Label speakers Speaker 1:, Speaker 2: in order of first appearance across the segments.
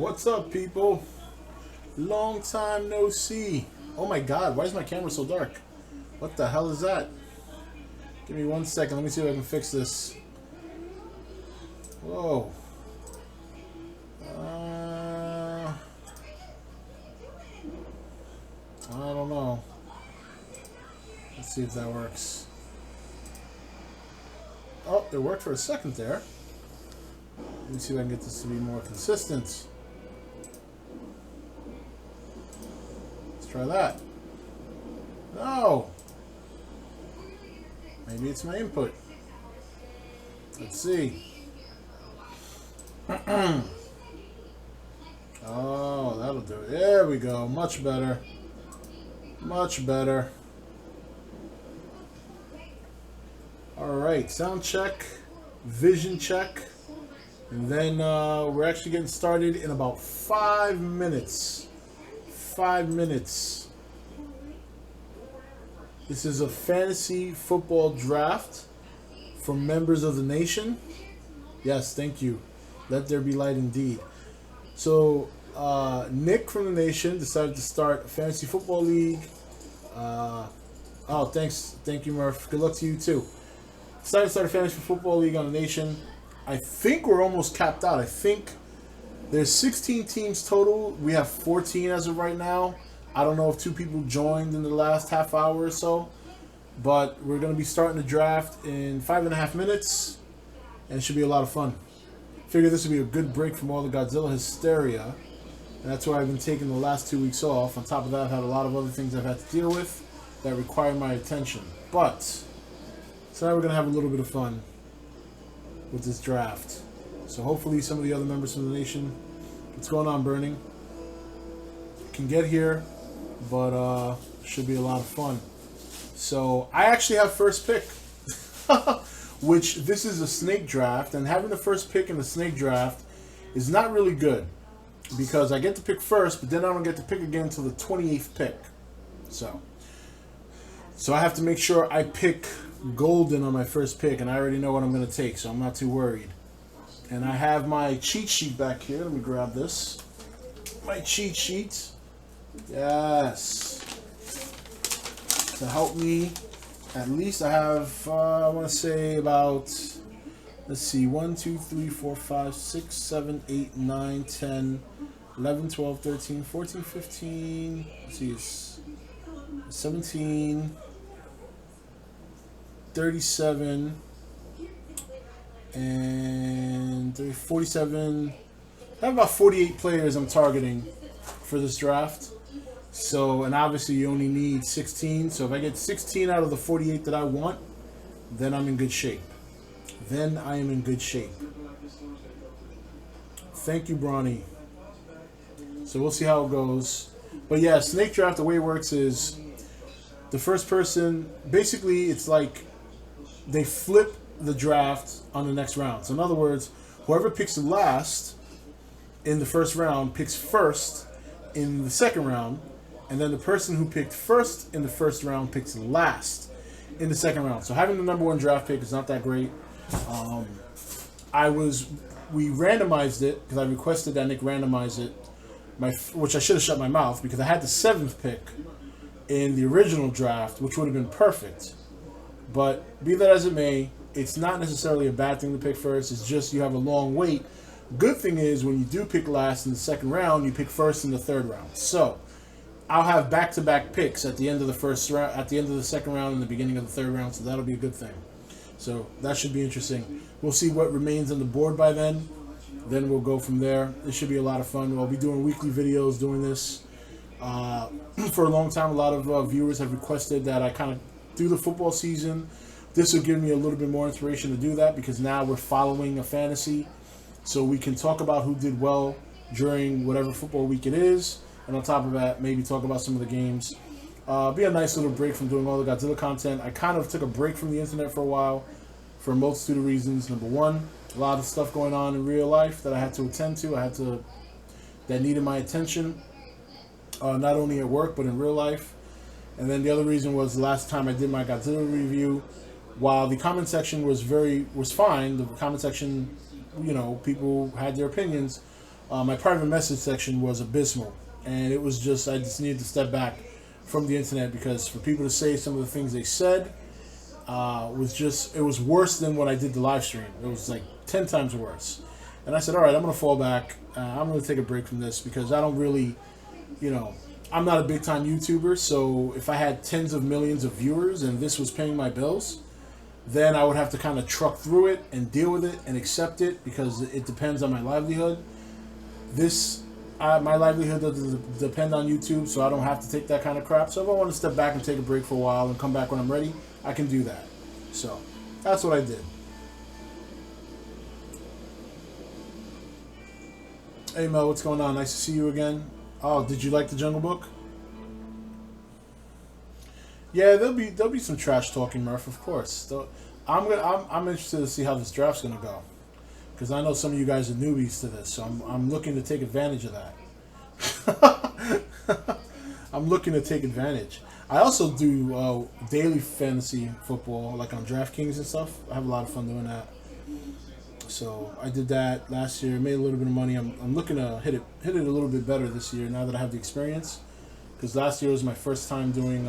Speaker 1: What's up, people? Long time no see. Oh my god, why is my camera so dark? What the hell is that? Give me 1 second, let me see if I can fix this. Whoa. I don't know. Let's see if that works. Oh, it worked for a second there. Let me see if I can get this to be more consistent. Let's try that. No! Maybe it's my input. Let's see. Oh, that'll do it. There we go. Much better. Much better. Alright, sound check, vision check, and then we're actually getting started in about 5 minutes. 5 minutes. This is a fantasy football draft for members of the nation. Yes, thank you. Let there be light indeed. So, Nick from the nation decided to start a fantasy football league. Oh, thanks. Thank you, Murph. Good luck to you, too. Decided to start a fantasy football league on the nation. I think we're almost capped out. I think there's 16 teams total. We have 14 as of right now. I don't know if 2 people joined in the last half hour or so. But we're going to be starting the draft in 5.5 minutes. And it should be a lot of fun. Figure this would be a good break from all the Godzilla hysteria. And that's why I've been taking the last 2 weeks off. On top of that, I've had a lot of other things I've had to deal with that require my attention. But, so now we're going to have a little bit of fun with this draft. So hopefully some of the other members from the nation, what's going on, Burning, can get here. But, should be a lot of fun. So, I actually have first pick. Which, this is a snake draft. And having the first pick in the snake draft is not really good. Because I get to pick first, but then I don't get to pick again until the 28th pick. So I have to make sure I pick golden on my first pick, and I already know what I'm going to take, so I'm not too worried. And I have my cheat sheet back here. Let me grab this. My cheat sheet. Yes. To help me, at least I have, I want to say about, let's see, 1, 2, 3, 4, 5, 6, 7, 8, 9, 10, 11, 12, 13, 14, 15, let's see, it's 17, 37, and 47. I have about 48 players I'm targeting for this draft. So, and obviously you only need 16. So if I get 16 out of the 48 that I want, then I'm in good shape. Then I am in good shape. Thank you, Bronny. So we'll see how it goes. But yeah, snake draft, the way it works is the first person, basically it's like they flip the draft on the next round. So in other words, whoever picks last in the first round picks first in the second round. And then the person who picked first in the first round picks last in the second round. So having the number 1 draft pick is not that great. We randomized it because I requested that Nick randomize it, which I should have shut my mouth because I had the 7th pick in the original draft, which would have been perfect. But be that as it may, it's not necessarily a bad thing to pick first. It's just you have a long wait. Good thing is when you do pick last in the second round, you pick first in the third round. So I'll have back-to-back picks at the end of the first round, at the end of the second round, and the beginning of the third round. So that'll be a good thing. So that should be interesting. We'll see what remains on the board by then. Then we'll go from there. It should be a lot of fun. I'll be doing weekly videos doing this. For a long time, a lot of viewers have requested that I kind of do the football season. This will give me a little bit more inspiration to do that because now we're following a fantasy. So we can talk about who did well during whatever football week it is. And on top of that, maybe talk about some of the games. Be a nice little break from doing all the Godzilla content. I kind of took a break from the internet for a while for a multitude of reasons. Number one, a lot of stuff going on in real life that I had to attend to. That needed my attention, not only at work, but in real life. And then the other reason was the last time I did my Godzilla review, while the comment section was fine, the comment section, people had their opinions. my private message section was abysmal, and it was just I just needed to step back from the internet because for people to say some of the things they said it was worse than when I did the live stream. It was like 10 times worse. And I said, all right, I'm going to fall back. I'm going to take a break from this because I don't really, I'm not a big time YouTuber. So if I had tens of millions of viewers and this was paying my bills, then I would have to kind of truck through it and deal with it and accept it because it depends on my livelihood. My livelihood doesn't depend on YouTube, so I don't have to take that kind of crap. So if I want to step back and take a break for a while and come back when I'm ready, I can do that. So that's what I did. Hey Mel, what's going on? Nice to see you again. Oh, did you like the Jungle Book? Yeah, there'll be some trash talking, Murph, of course. I'm interested to see how this draft's gonna go, because I know some of you guys are newbies to this, so I'm looking to take advantage of that. I'm looking to take advantage. I also do daily fantasy football, like on DraftKings and stuff. I have a lot of fun doing that. So I did that last year, made a little bit of money. I'm looking to hit it a little bit better this year now that I have the experience. Because last year was my first time doing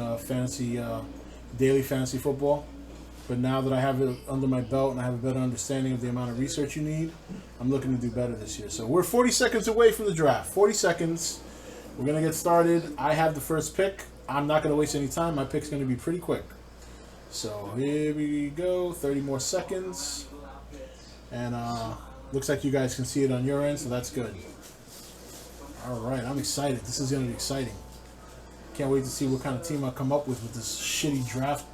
Speaker 1: daily fantasy football. But now that I have it under my belt and I have a better understanding of the amount of research you need, I'm looking to do better this year. So we're 40 seconds away from the draft. 40 seconds. We're going to get started. I have the first pick. I'm not going to waste any time. My pick's going to be pretty quick. So here we go. 30 more seconds. And looks like you guys can see it on your end, so that's good. All right, I'm excited. This is going to be exciting. Can't wait to see what kind of team I come up with this shitty draft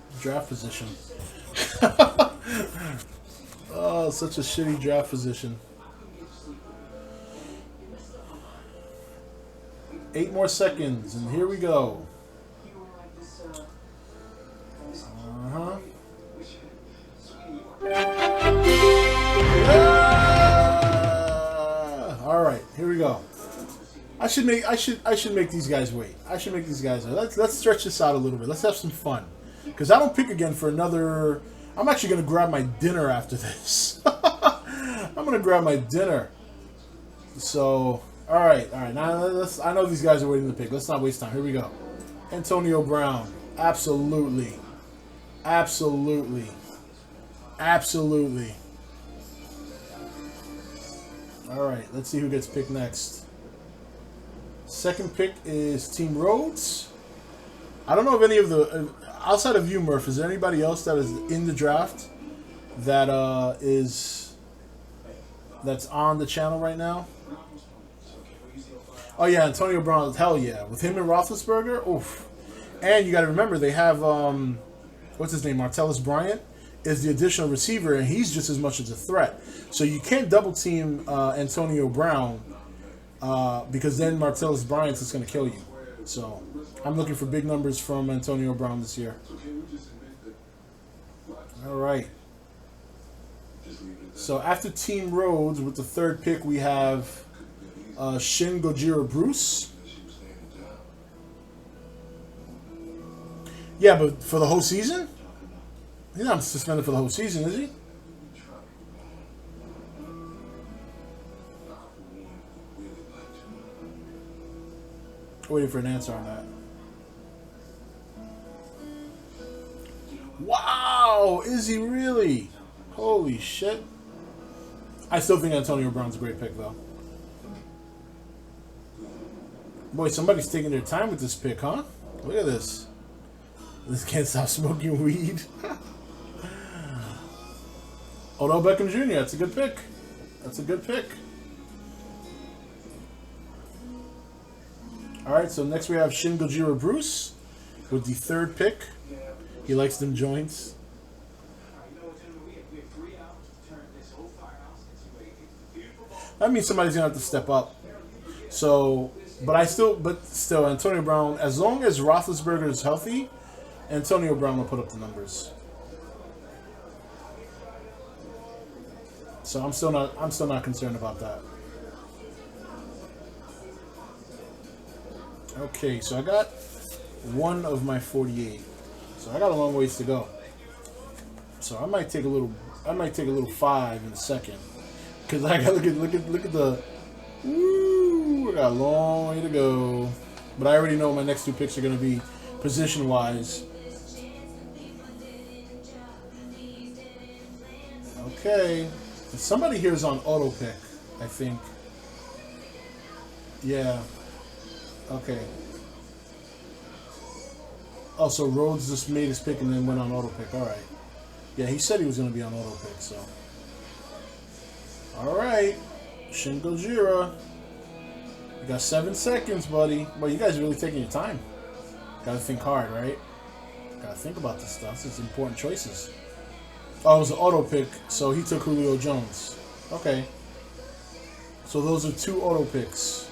Speaker 1: position. Oh, such a shitty draft position. 8 more seconds, and here we go. All right, here we go. I should make these guys wait. I should make these guys wait. Let's stretch this out a little bit. Let's have some fun. Because I don't pick again for another... I'm actually going to grab my dinner after this. I'm going to grab my dinner. So, all right. Now, I know these guys are waiting to pick. Let's not waste time. Here we go. Antonio Brown. Absolutely. All right. Let's see who gets picked next. Second pick is Team Rhodes. I don't know if any of the... outside of you, Murph, is there anybody else that is in the draft that that's on the channel right now? Oh, yeah, Antonio Brown. Hell yeah. With him and Roethlisberger, oof. And you got to remember, they have, what's his name? Martellus Bryant is the additional receiver, and he's just as much as a threat. So you can't double team Antonio Brown because then Martellus Bryant is going to kill you. So I'm looking for big numbers from Antonio Brown this year. All right. So after Team Rhodes, with the third pick, we have Shin Gojira Bruce. Yeah, but for the whole season? He's not suspended for the whole season, is he? Waiting for an answer on that. Wow! Is he really? Holy shit. I still think Antonio Brown's a great pick, though. Boy, somebody's taking their time with this pick, huh? Look at this. This can't stop smoking weed. Odell Beckham Jr., that's a good pick. That's a good pick. Alright, so next we have Shin Gojira Bruce with the third pick. He likes them joints. That means somebody's gonna have to step up. So, but still, Antonio Brown. As long as Roethlisberger is healthy, Antonio Brown will put up the numbers. So I'm still not concerned about that. Okay, so I got one of my 48. So I got a long ways to go. So I might take a little 5 in a second, because I gotta look at Woo! We got a long way to go. But I already know my next two picks are going to be position-wise. Okay. Somebody here is on auto pick, I think. Yeah. Okay. Oh, so Rhodes just made his pick and then went on auto pick. All right. Yeah, he said he was going to be on auto pick, so. All right. Shin Gojira. You got 7 seconds, buddy. Well, you guys are really taking your time. Gotta think hard, right? Gotta think about this stuff. This is important choices. Oh, it was an auto pick, so he took Julio Jones. Okay. So those are 2 auto picks.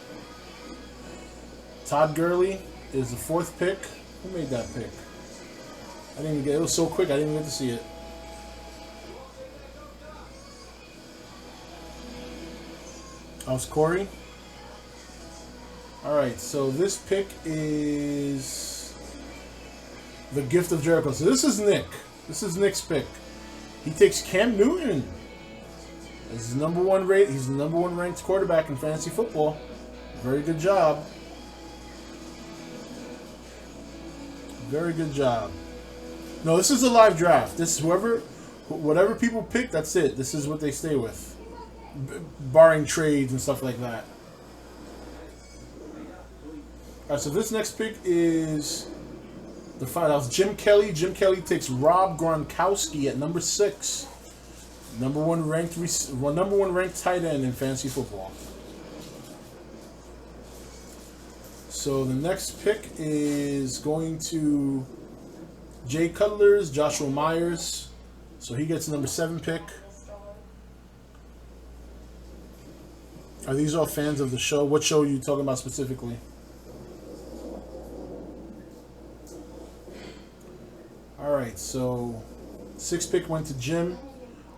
Speaker 1: Todd Gurley is the 4th pick. Who made that pick? I didn't even get it. It was so quick, I didn't even get to see it. That was Corey. Alright, so this pick is the Gift of Jericho. So this is Nick. This is Nick's pick. He takes Cam Newton. He's the number 1 rate. He's the number 1 ranked quarterback in fantasy football. Very good job. Very good job. No, this is a live draft. This is whatever people pick, that's it. This is what they stay with. Barring trades and stuff like that. Alright, so this next pick is the 5. That was Jim Kelly. Jim Kelly takes Rob Gronkowski at number 6. Number one ranked tight end in fantasy football. So the next pick is going to Jay Cutler's Joshua Myers. So he gets number 7 pick. Are these all fans of the show? What show are you talking about specifically? Alright, so 6th pick went to Jim.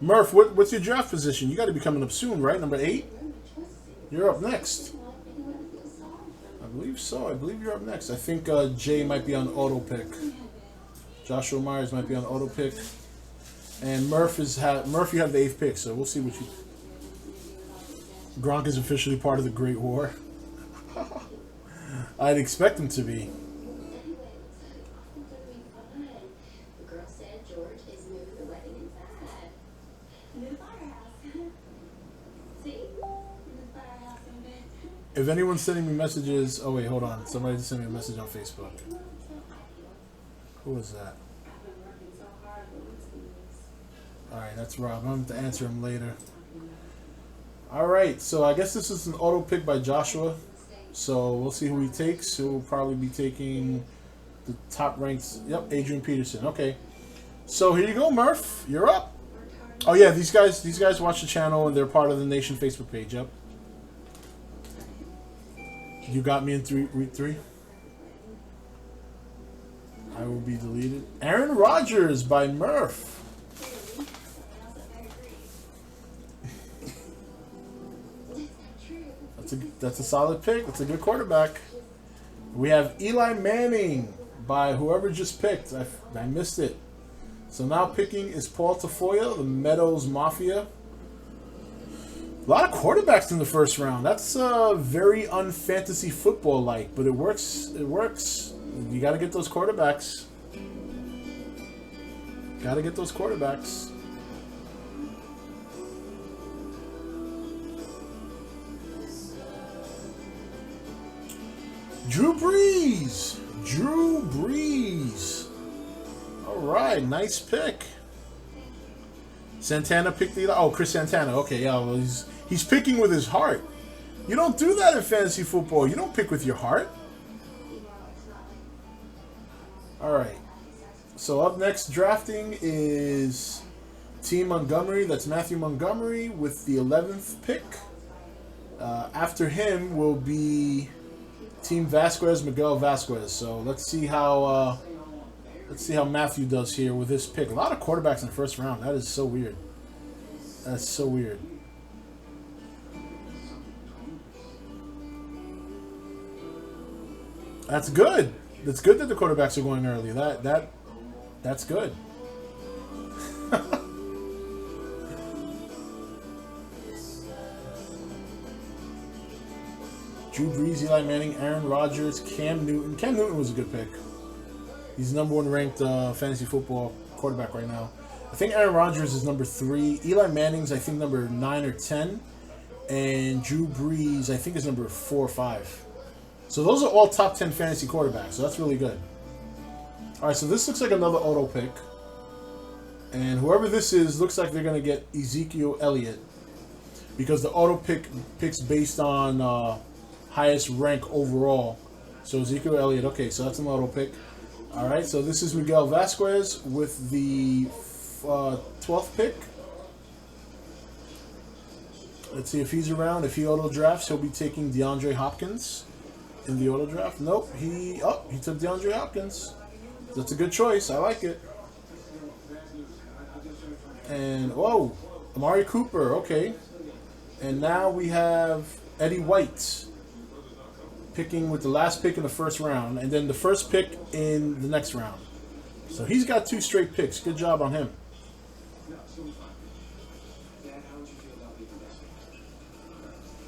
Speaker 1: Murph, what's your draft position? You got to be coming up soon, right? Number 8? You're up next. I believe so. I believe you're up next. I think Jay might be on auto pick. Joshua Myers might be on auto pick. And Murph, you have the 8th pick, so we'll see what you... Gronk is officially part of the Great War. I'd expect him to be. If anyone's sending me messages... Oh, wait, hold on. Somebody just sent me a message on Facebook. Who was that? Alright, that's Rob. I'm going to answer him later. Alright, so I guess this is an auto pick by Joshua. So we'll see who he takes. He'll probably be taking the top ranked... Yep, Adrian Peterson. Okay. So here you go, Murph. You're up. Oh, yeah, these guys watch the channel and they're part of the Nation Facebook page. Yep. You got me in week 3. I will be deleted. Aaron Rodgers by Murph. That's a solid pick. That's a good quarterback. We have Eli Manning by whoever just picked. I missed it. So now picking is Paul Tafoya, the Meadows Mafia. A lot of quarterbacks in the first round. That's very unfantasy football-like, but it works. It works. You got to get those quarterbacks. Got to get those quarterbacks. Drew Brees. Drew Brees. All right, nice pick. Santana picked the... Oh, Chris Santana. Okay, yeah, well, he's picking with his heart. You don't do that in fantasy football. You don't pick with your heart. All right. So up next, drafting is Team Montgomery. That's Matthew Montgomery with the 11th pick. After him will be Team Vasquez, Miguel Vasquez. So let's see how Matthew does here with this pick. A lot of quarterbacks in the first round. That is so weird. That's so weird. That's good. It's good that the quarterbacks are going early. That's good. Drew Brees, Eli Manning, Aaron Rodgers, Cam Newton. Cam Newton was a good pick. He's the #1 ranked fantasy football quarterback right now. I think Aaron Rodgers is number 3. Eli Manning's, I think, number 9 or 10. And Drew Brees, I think, is number 4 or 5. So those are all top 10 fantasy quarterbacks. So that's really good. All right, so this looks like another auto pick. And whoever this is looks like they're going to get Ezekiel Elliott. Because the auto picks based on highest rank overall. So Ezekiel Elliott, okay, so that's an auto pick. All right, so this is Miguel Vasquez with the 12th pick. Let's see if he's around. If he auto drafts, he'll be taking DeAndre Hopkins in the auto draft. Nope, he took DeAndre Hopkins. That's a good choice. I like it. And whoa, Amari Cooper. Okay, and now we have Eddie White picking with the last pick in the first round, and then the first pick in the next round. So he's got 2 straight picks. Good job on him.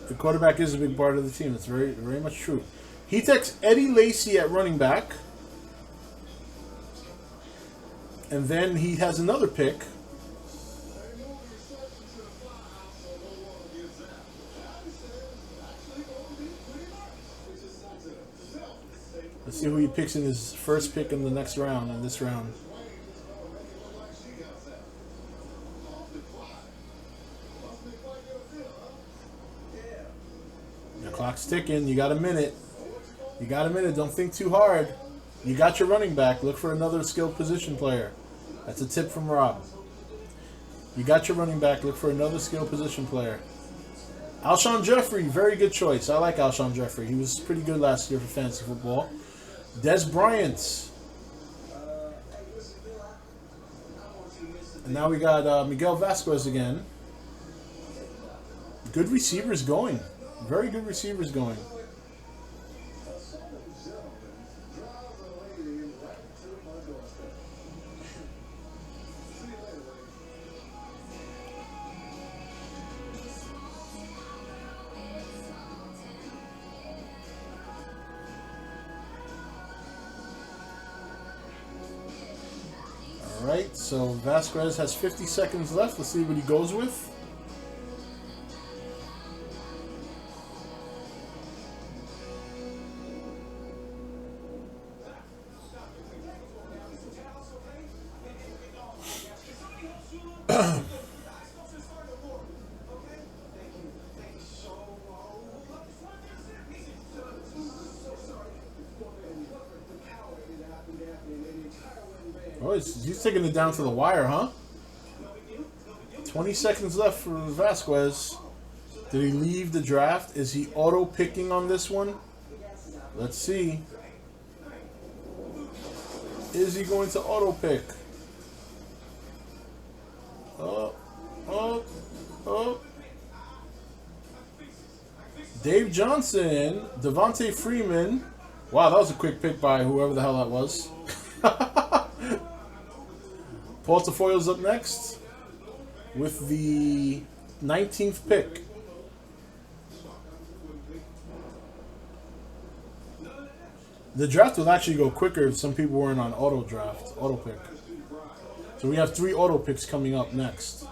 Speaker 1: The quarterback is a big part of the team. That's very, very much true. He takes Eddie Lacy at running back. And then he has another pick. Let's see who he picks in his first pick in the next round, in this round. The clock's ticking. You got a minute. You got a minute. Don't think too hard. You got your running back. Look for another skilled position player. That's a tip from Rob. You got your running back. Look for another skilled position player. Alshon Jeffrey, very good choice. I like Alshon Jeffrey. He was pretty good last year for fantasy football. Des Bryant. And now we got Miguel Vasquez again. Good receivers going. Very good receivers going. Alright, so Vasquez has 50 seconds left. Let's see what he goes with. Oh, he's taking it down to the wire, huh? 20 seconds left for Vasquez. Did he leave the draft? Is he auto-picking on this one? Let's see. Is he going to auto-pick? Oh. Dave Johnson, Devontae Freeman. Wow, that was a quick pick by whoever the hell that was. Paul Tafoyle's up next with the 19th pick. The draft will actually go quicker if some people weren't on auto pick. So we have 3 auto picks coming up next.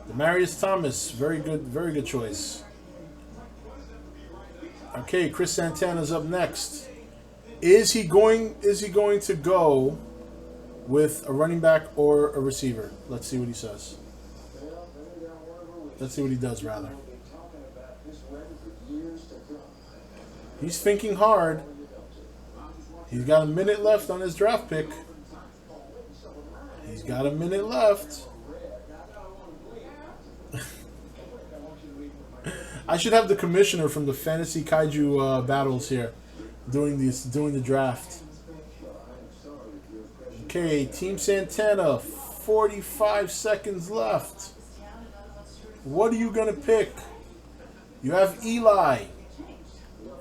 Speaker 1: Demarius Thomas, very good choice. Okay, Chris Santana's up next. Is he going to go with a running back or a receiver? Let's see what he says. Let's see what he does, rather. He's thinking hard. He's got a minute left on his draft pick. He's got a minute left. I should have the commissioner from the Fantasy Kaiju battles here doing the draft. Okay, Team Santana, 45 seconds left. What are you gonna pick? You have Eli,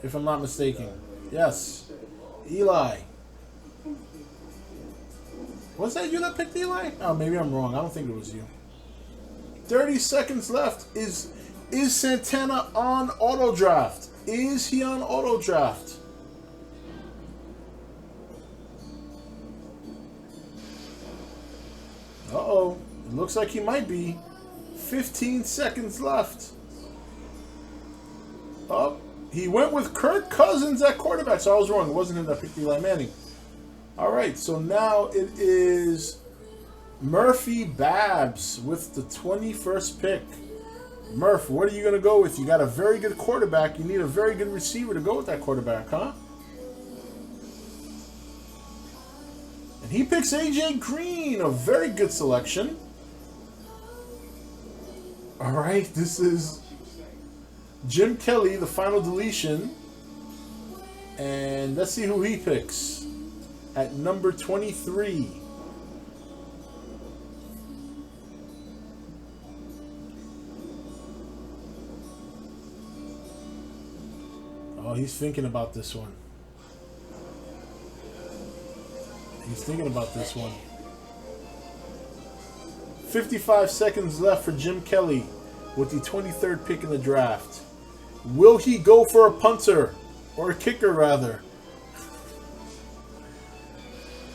Speaker 1: if I'm not mistaken. Yes, Eli. Was that you that picked Eli? Oh, maybe I'm wrong. I don't think it was you. 30 seconds left. Is Santana on auto draft? Is he on auto draft? Uh-oh. It looks like he might be. 15 seconds left. Oh, he went with Kirk Cousins at quarterback, so I was wrong. It wasn't him that picked Eli Manning. All right, so now it is Murphy Babs with the 21st pick. Murph, what are you going to go with? You got a very good quarterback. You need a very good receiver to go with that quarterback, huh? And he picks A.J. Green, a very good selection. All right, this is Jim Kelly, the final deletion. And let's see who he picks at number 23. Oh, he's thinking about this one. He's thinking about this one. 55 seconds left for Jim Kelly with the 23rd pick in the draft. Will he go for a punter? Or a kicker, rather?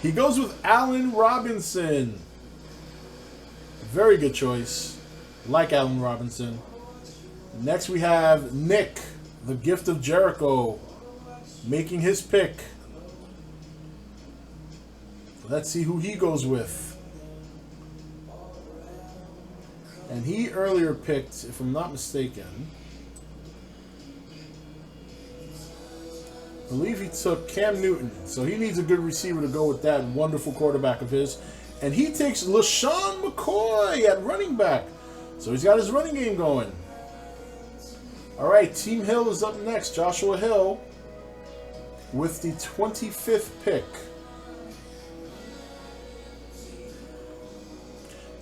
Speaker 1: He goes with Allen Robinson. Very good choice. Like Allen Robinson. Next we have Nick, the gift of Jericho, making his pick. Let's see who he goes with. And he earlier picked, if I'm not mistaken, I believe he took Cam Newton. So he needs a good receiver to go with that wonderful quarterback of his. And he takes LaShawn McCoy at running back. So he's got his running game going. All right, Team Hill is up next. Joshua Hill with the 25th pick.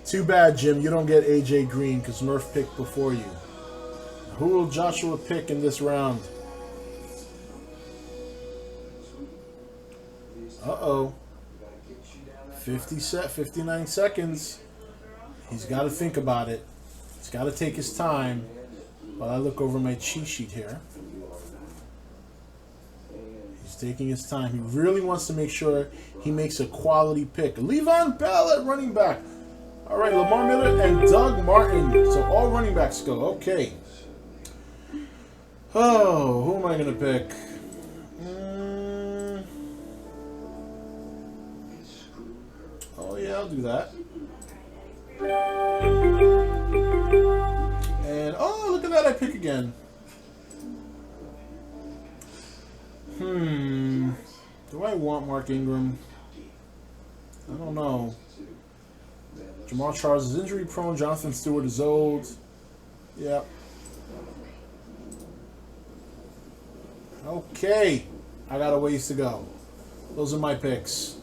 Speaker 1: Too bad, Jim, you don't get A.J. Green because Murph picked before you. Who will Joshua pick in this round? Uh-oh. 59 seconds. He's got to think about it. He's got to take his time while I look over my cheat sheet here. He's taking his time. He really wants to make sure he makes a quality pick. Le'Veon Bell at running back. All right, Lamar Miller and Doug Martin. So all running backs go. Okay. Oh, who am I going to pick? Oh, yeah, I'll do that. And, oh, look at that, I pick again. Do I want Mark Ingram? I don't know. Jamal Charles is injury prone. Jonathan Stewart is old. Yep. Okay. I got a ways to go. Those are my picks.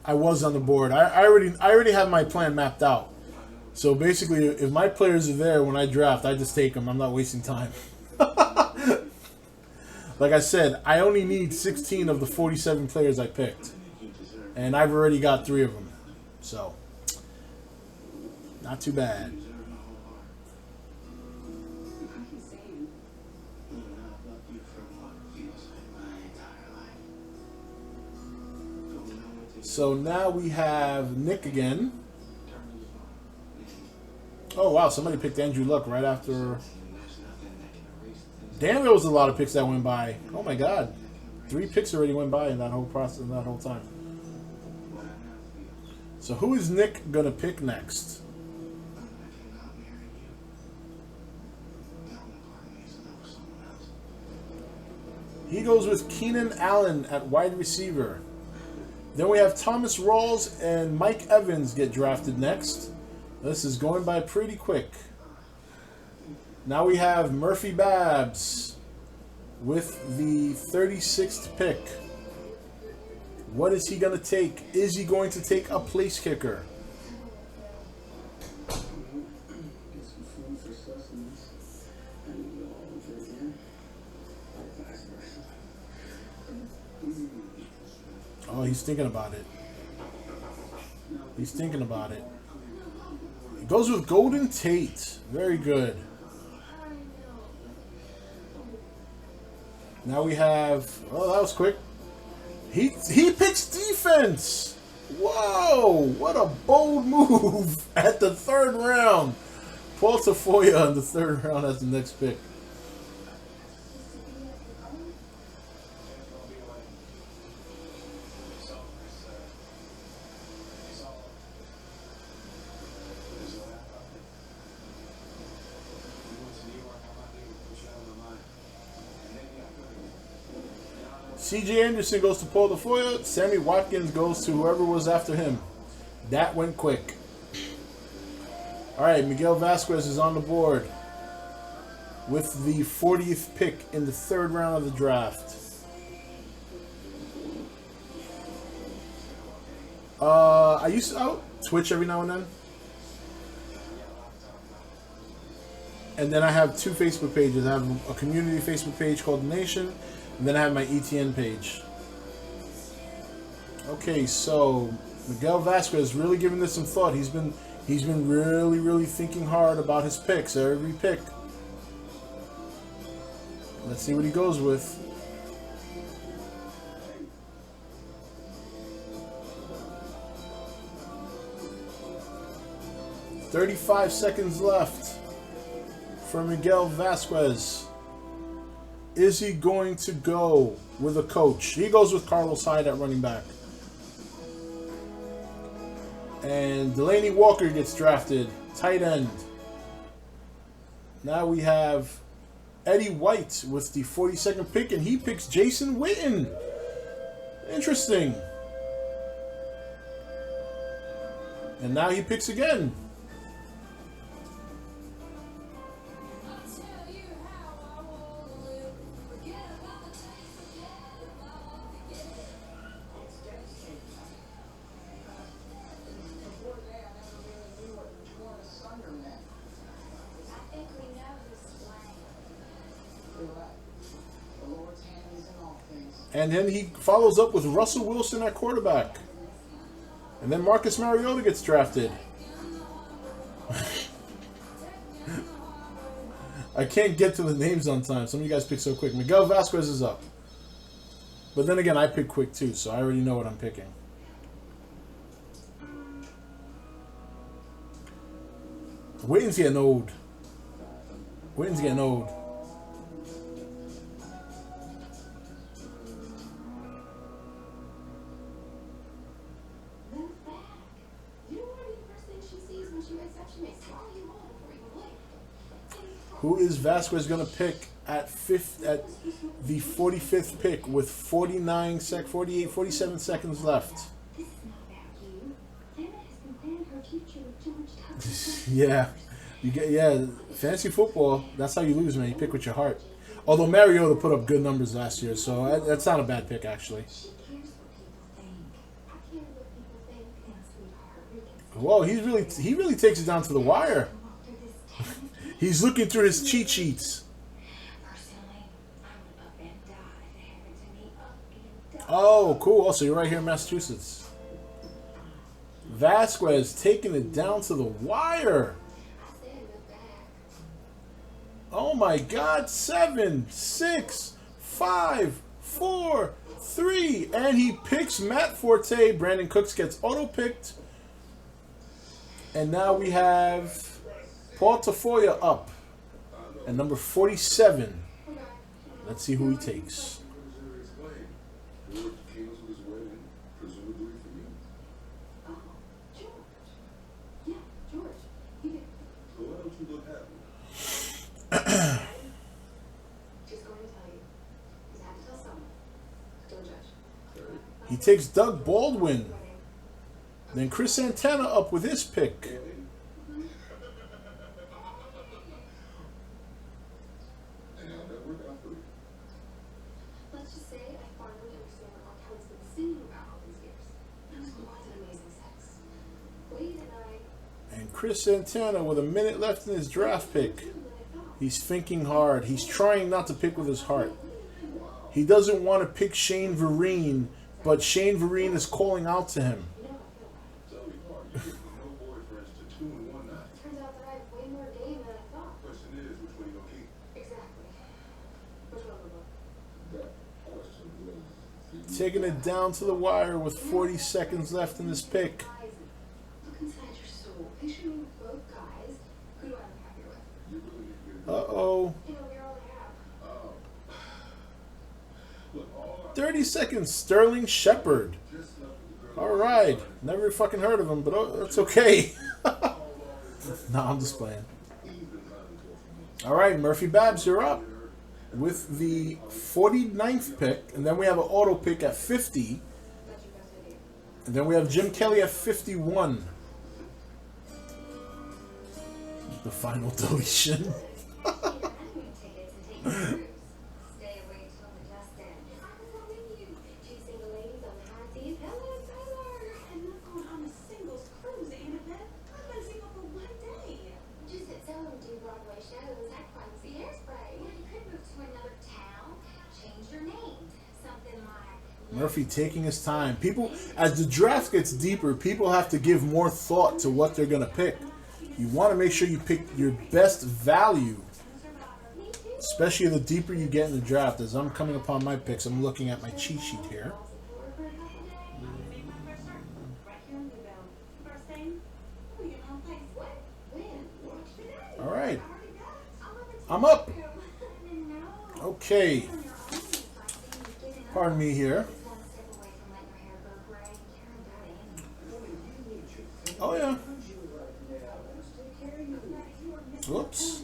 Speaker 1: I was on the board. I already have my plan mapped out. So basically, if my players are there when I draft, I just take them. I'm not wasting time. Like I said, I only need 16 of the 47 players I picked. And I've already got 3 of them. So, not too bad. So now we have Nick again. Oh, wow. Somebody picked Andrew Luck right after. Damn, there was a lot of picks that went by. Oh, my God. 3 picks already went by in that whole process, in that whole time. So who is Nick going to pick next? He goes with Keenan Allen at wide receiver. Then we have Thomas Rawls and Mike Evans get drafted next. This is going by pretty quick. Now we have Murphy Babs with the 36th pick. What is he going to take? Is he going to take a place kicker? Oh, he's thinking about it. He's thinking about it. He goes with Golden Tate. Very good. Now we have... Oh, that was quick. He picks defense. Whoa! What a bold move at the third round. Paul Tafoya in the third round as the next pick. C.J. Anderson goes to Paul Tafoya. Sammy Watkins goes to whoever was after him. That went quick. All right, Miguel Vasquez is on the board with the 40th pick in the third round of the draft. I used to Twitch every now and then. And then I have two Facebook pages. I have a community Facebook page called The Nation, and then I have my E.T.N. page. Okay, so Miguel Vasquez really giving this some thought. He's been really thinking hard about his picks, every pick. Let's see what he goes with. "35 seconds left for Miguel Vasquez. Is he going to go with a coach?" He goes with Carlos Hyde at running back. And Delaney Walker gets drafted, tight end. Now we have Eddie White with the 42nd pick, and he picks Jason Witten. Interesting. And now he picks again. And then he follows up with Russell Wilson at quarterback. And then Marcus Mariota gets drafted. I can't get to the names on time. Some of you guys pick so quick. Miguel Vasquez is up. But then again, I pick quick too, so I already know what I'm picking. Witten's getting old. Witten's getting old. Who is Vasquez going to pick at the 45th pick with 47 seconds left? Yeah, fantasy football. That's how you lose, man. You pick with your heart. Although Mariota put up good numbers last year, so that's not a bad pick actually. Whoa, he really takes it down to the wire. He's looking through his cheat sheets. Oh, cool. Also, you're right here in Massachusetts. Vasquez taking it down to the wire. Oh my God. 7, 6, 5, 4, 3. And he picks Matt Forte. Brandon Cooks gets auto-picked. And now we have Paul Tafoya up at number 47. Let's see who he takes. He takes Doug Baldwin. Then Chris Santana up with his pick. And Chris Santana with a minute left in his draft pick. He's thinking hard. He's trying not to pick with his heart. He doesn't want to pick Shane Vereen but Shane Vereen is calling out to him. Taking it down to the wire with 40 seconds left in this pick. Uh-oh. 30 seconds. Sterling Shepard. All right. Never fucking heard of him, but that's okay. No, I'm just playing. All right, Murphy Babs, you're up with the 49th pick, and then we have an auto pick at 50, and then we have Jim Kelly at 51. The final deletion. Murphy taking his time. People, as the draft gets deeper, people have to give more thought to what they're going to pick. You want to make sure you pick your best value, especially the deeper you get in the draft. As I'm coming upon my picks, I'm looking at my cheat sheet here. All right. I'm up. Okay. Pardon me here. Oh, yeah. Whoops.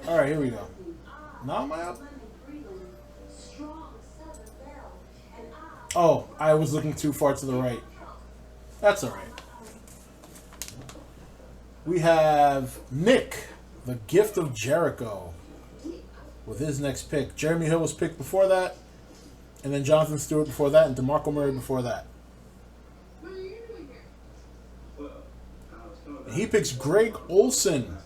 Speaker 1: All right, here we go. Now am I up? Oh, I was looking too far to the right. That's all right. We have Nick, the Gift of Jericho, with his next pick. Jeremy Hill was picked before that, and then Jonathan Stewart before that, and DeMarco Murray before that. And he picks Greg Olson.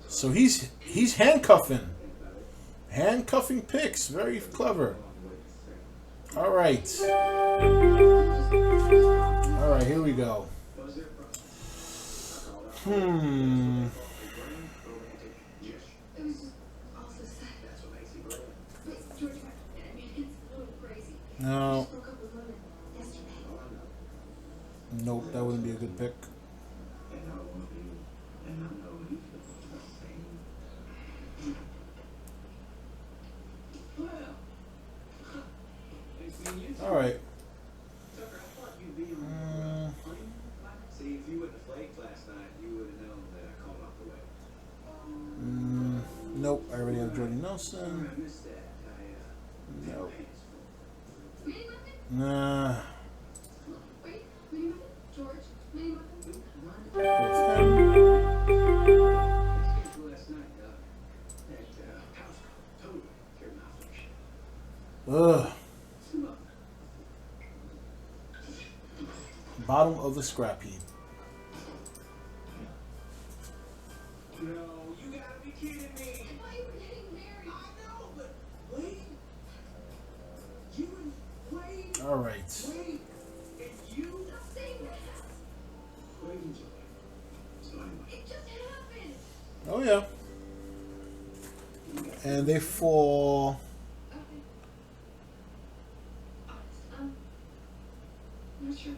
Speaker 1: So he's handcuffing picks. Very clever. All right, here we go. No. Nope, that wouldn't be a good pick. All right. Nope, I already have Jordy Nelson. Nope. Nah. Ugh. Bottom of the scrap heap.
Speaker 2: No, you gotta be kidding me. I thought you were getting married. I know, but wait. You and Wade.
Speaker 1: All right.
Speaker 2: Wade and you. Stop saying that. Wade and Joy. So anyway. It just happened.
Speaker 1: Oh yeah. And they fall.
Speaker 2: Okay. I'm not sure.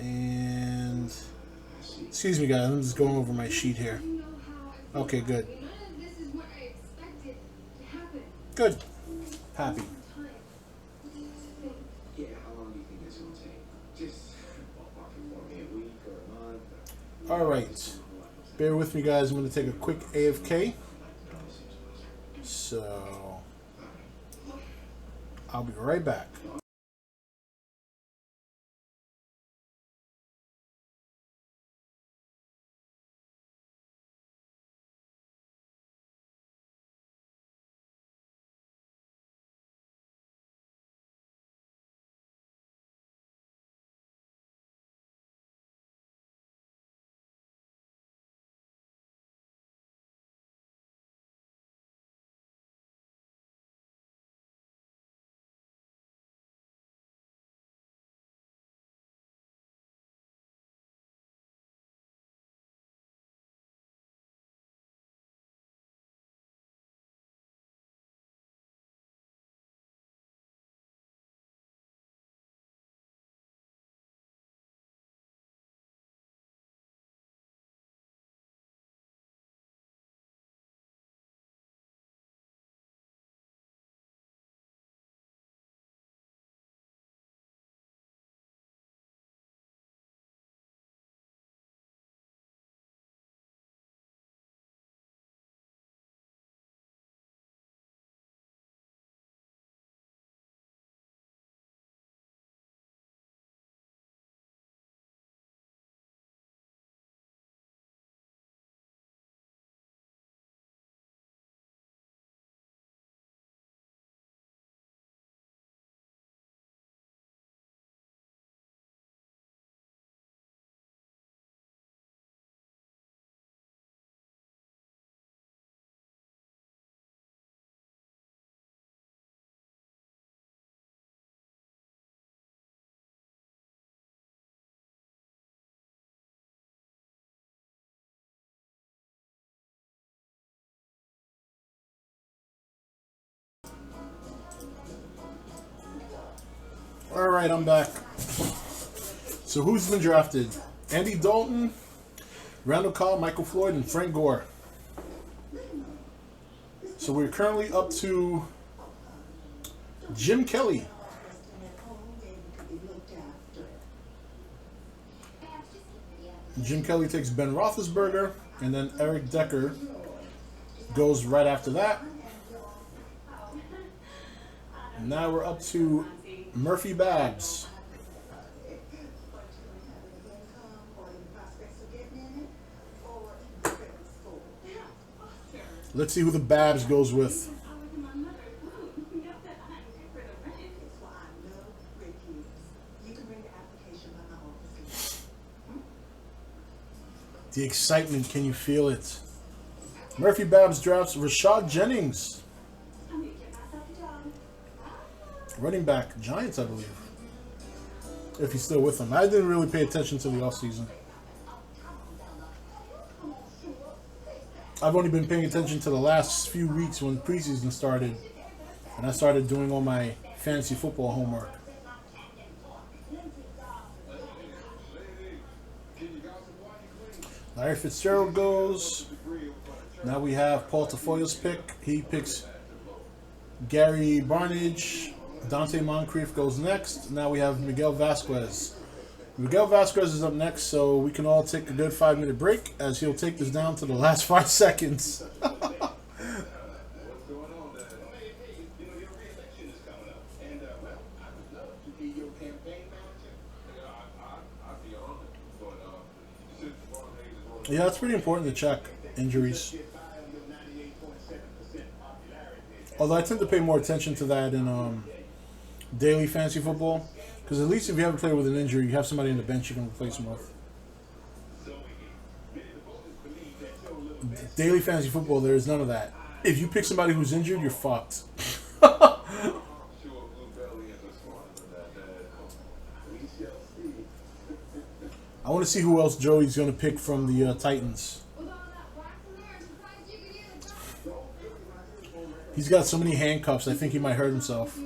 Speaker 1: And excuse me, guys. I'm just going over my sheet here. Okay, good. Good. Happy.
Speaker 2: Yeah, how long do you think this will take? Just ballpark for me, a week or a month.
Speaker 1: All right. Bear with me, guys. I'm going to take a quick AFK. So I'll be right back. All right, I'm back. So who's been drafted? Andy Dalton, Randall Cobb, Michael Floyd, and Frank Gore. So we're currently up to Jim Kelly. Jim Kelly takes Ben Roethlisberger, and then Eric Decker goes right after that. And now we're up to Murphy Babs. Let's see who the Babs goes with. The excitement, can you feel it? Murphy Babs drafts Rashad Jennings. Running back, Giants, I believe. If he's still with them. I didn't really pay attention to the offseason. I've only been paying attention to the last few weeks when preseason started. And I started doing all my fantasy football homework. Larry Fitzgerald goes. Now we have Paul Tafoya's pick. He picks Gary Barnage. Dante Moncrief goes next. Now we have Miguel Vasquez. Miguel Vasquez is up next, so we can all take a good 5-minute break as he'll take this down to the last 5 seconds. Yeah, it's pretty important to check injuries. Although I tend to pay more attention to that in daily fantasy football. Because at least if you have a player with an injury, you have somebody on the bench you can replace him with. Daily fantasy football, there is none of that. If you pick somebody who's injured, you're fucked. I want to see who else Joey's going to pick from the Titans. He's got so many handcuffs, I think he might hurt himself.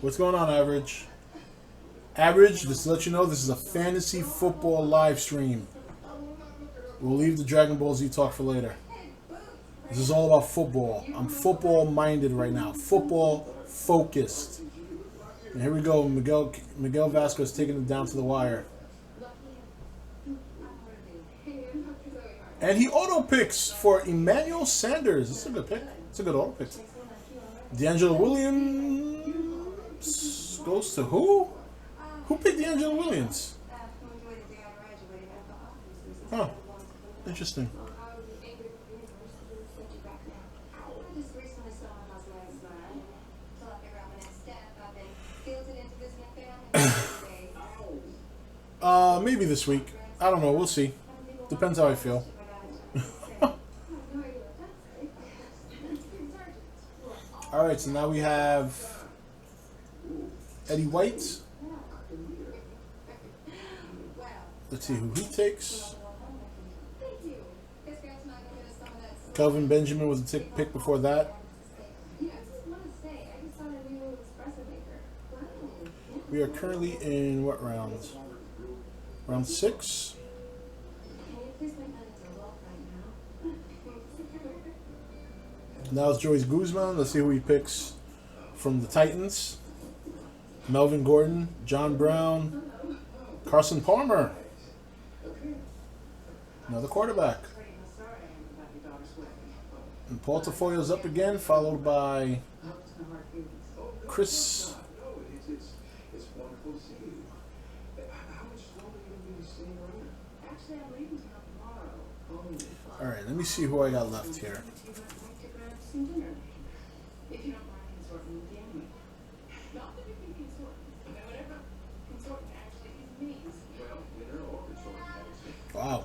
Speaker 1: What's going on, Average? Average, just to let you know, this is a fantasy football live stream. We'll leave the Dragon Ball Z talk for later. This is all about football. I'm football minded right now. Football focused. And here we go. Miguel Vasquez taking it down to the wire. And he auto picks for Emmanuel Sanders. This is a good pick. It's a good auto pick. D'Angelo Williams goes to who? Who picked D'Angelo Williams? Huh. Interesting. Maybe this week. I don't know. We'll see. Depends how I feel. All right, so now we have Eddie White. Let's see who he takes. Kelvin Benjamin was a pick before that. We are currently in what round? Round 6. Now it's Joyce Guzman. Let's see who he picks from the Titans. Melvin Gordon, John Brown, Carson Palmer. Another quarterback. And Paul Tafoya's up again, followed by Chris. All right, let me see who I got left here. Wow.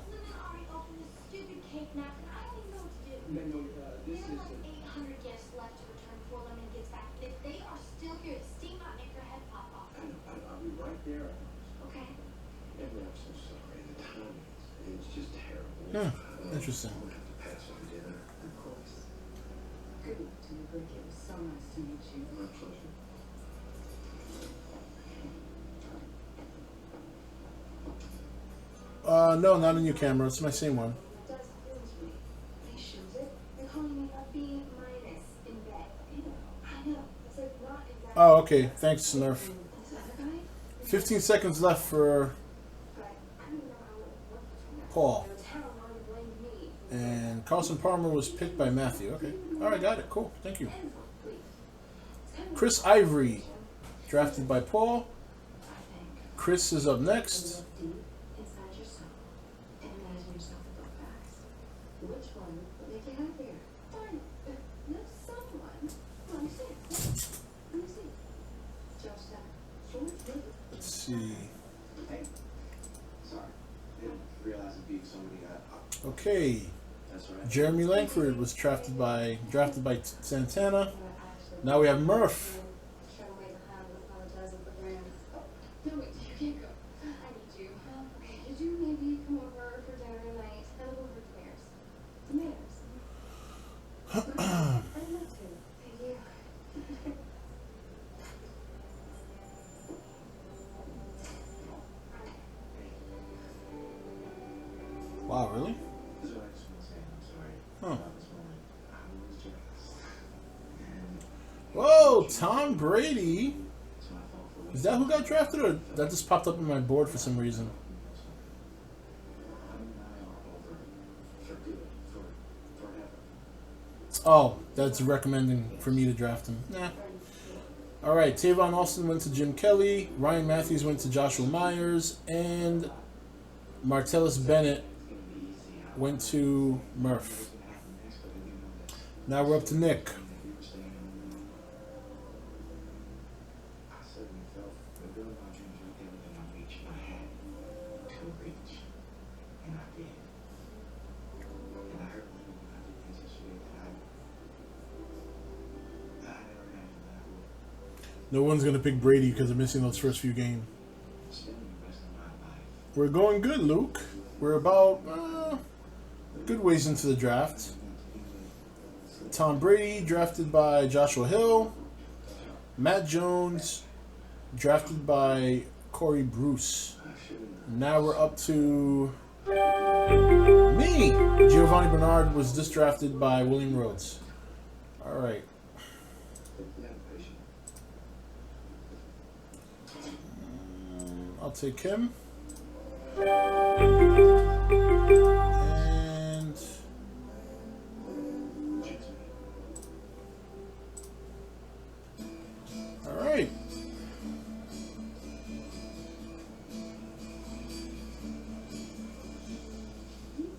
Speaker 1: Interesting.
Speaker 2: Good luck to you, Rick. It was so nice to meet you.
Speaker 3: My pleasure.
Speaker 1: No, not a new camera. It's my same one.
Speaker 2: Does feels me. They shows it. They're calling me a B minus in bed. I know. It's like not exactly.
Speaker 1: Oh, okay. Thanks, Nerf.
Speaker 2: This other guy?
Speaker 1: 15 seconds left for
Speaker 2: But I don't know how it worked.
Speaker 1: Paul.
Speaker 2: The town already blamed me.
Speaker 1: And Carlson Palmer was picked by Matthew. Okay. All right, got it. Cool. Thank you. Chris Ivory, drafted by Paul. Chris is up next.
Speaker 2: Inside yourself and imagine yourself with those guys. Which one would make you happier? Fine. No, someone. Let me see. Let me see. Josh,
Speaker 1: Let's see.
Speaker 3: Hey, sorry. Didn't realize it'd be somebody I.
Speaker 1: Okay.
Speaker 3: That's all right.
Speaker 1: Jeremy Langford was drafted by Santana. Now we have Murph.
Speaker 2: No, wait, you can't go. I need you. Okay, could you maybe come over for dinner tonight? I live over at the mayor's. The mayor's? I'd love to. Thank you.
Speaker 1: Wow, really?
Speaker 3: This is what I just want to say. I'm sorry.
Speaker 1: Huh.
Speaker 3: About this moment. I was jealous. And
Speaker 1: Whoa, Tom Brady.
Speaker 3: it's my fault for
Speaker 1: Is that who got drafted, or that just popped up on my board for some reason?
Speaker 3: Adam and I are over for good, forever.
Speaker 1: Oh, that's recommending for me to draft him. Nah. All right, Tavon Austin went to Jim Kelly. Ryan Matthews went to Joshua Myers, and Martellus Bennett went to Murph. Now we're up to Nick.
Speaker 3: I suddenly felt the girl my dreams were getting in my reach. I had to reach, and I did. And I heard you when I did things yesterday that I never imagined that I would.
Speaker 1: No one's gonna pick Brady because they're missing those first few games.
Speaker 3: Spending the rest of my life.
Speaker 1: We're going good, Luke. We're about good ways into the draft. Tom Brady, drafted by Joshua Hill. Matt Jones, drafted by Corey Bruce. Now we're up to me. Giovanni Bernard was just drafted by William Rhodes. All right. I'll take him. And all right.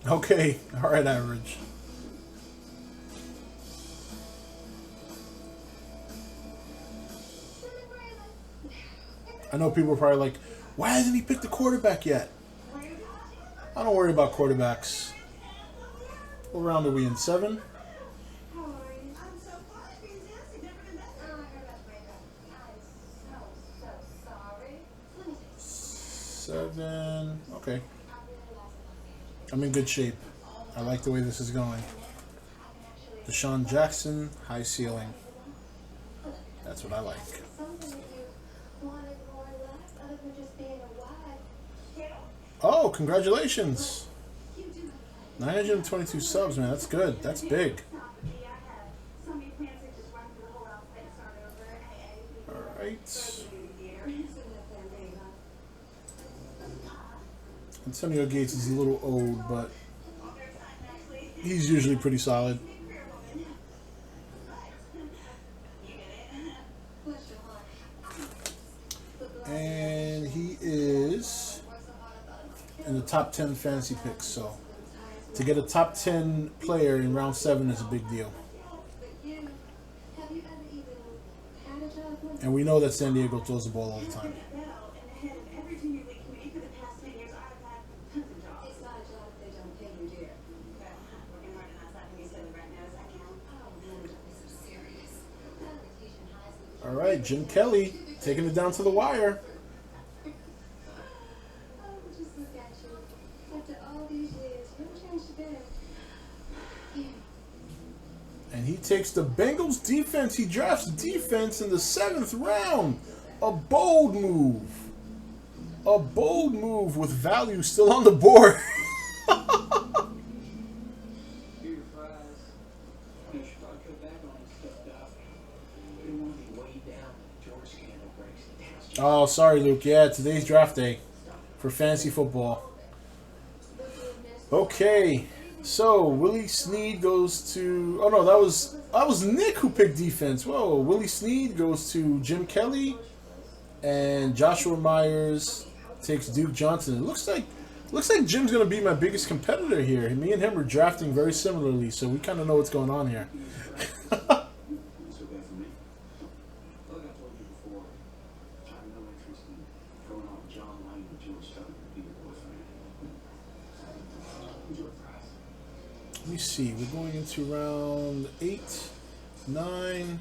Speaker 1: Okay. All right, average. I know people are probably like, why hasn't he picked the quarterback yet? I don't worry about quarterbacks. What round are we in? 7? Seven. Okay. I'm in good shape. I like the way this is going. Deshaun Jackson, high ceiling. That's what I like. Oh, congratulations. 922 subs, man. That's good. That's big. Alright. Antonio Gates is a little old, but he's usually pretty solid. And he is in the top 10 fantasy picks, so to get a top 10 player in round 7 is a big deal. And we know that San Diego throws the ball all the time. All right, Jim Kelly taking it down to the wire. And And he takes the Bengals defense. He drafts defense in the 7th round. A bold move. A bold move with value still on the board. Oh, sorry, Luke. Yeah, today's draft day for fantasy football. Okay, so Willie Snead goes to. Oh no, that was Nick who picked defense. Whoa, Willie Snead goes to Jim Kelly, and Joshua Myers takes Duke Johnson. It looks like Jim's gonna be my biggest competitor here. Me and him are drafting very similarly, so we kind of know what's going on here. Let me see. We're going into round 8, 9.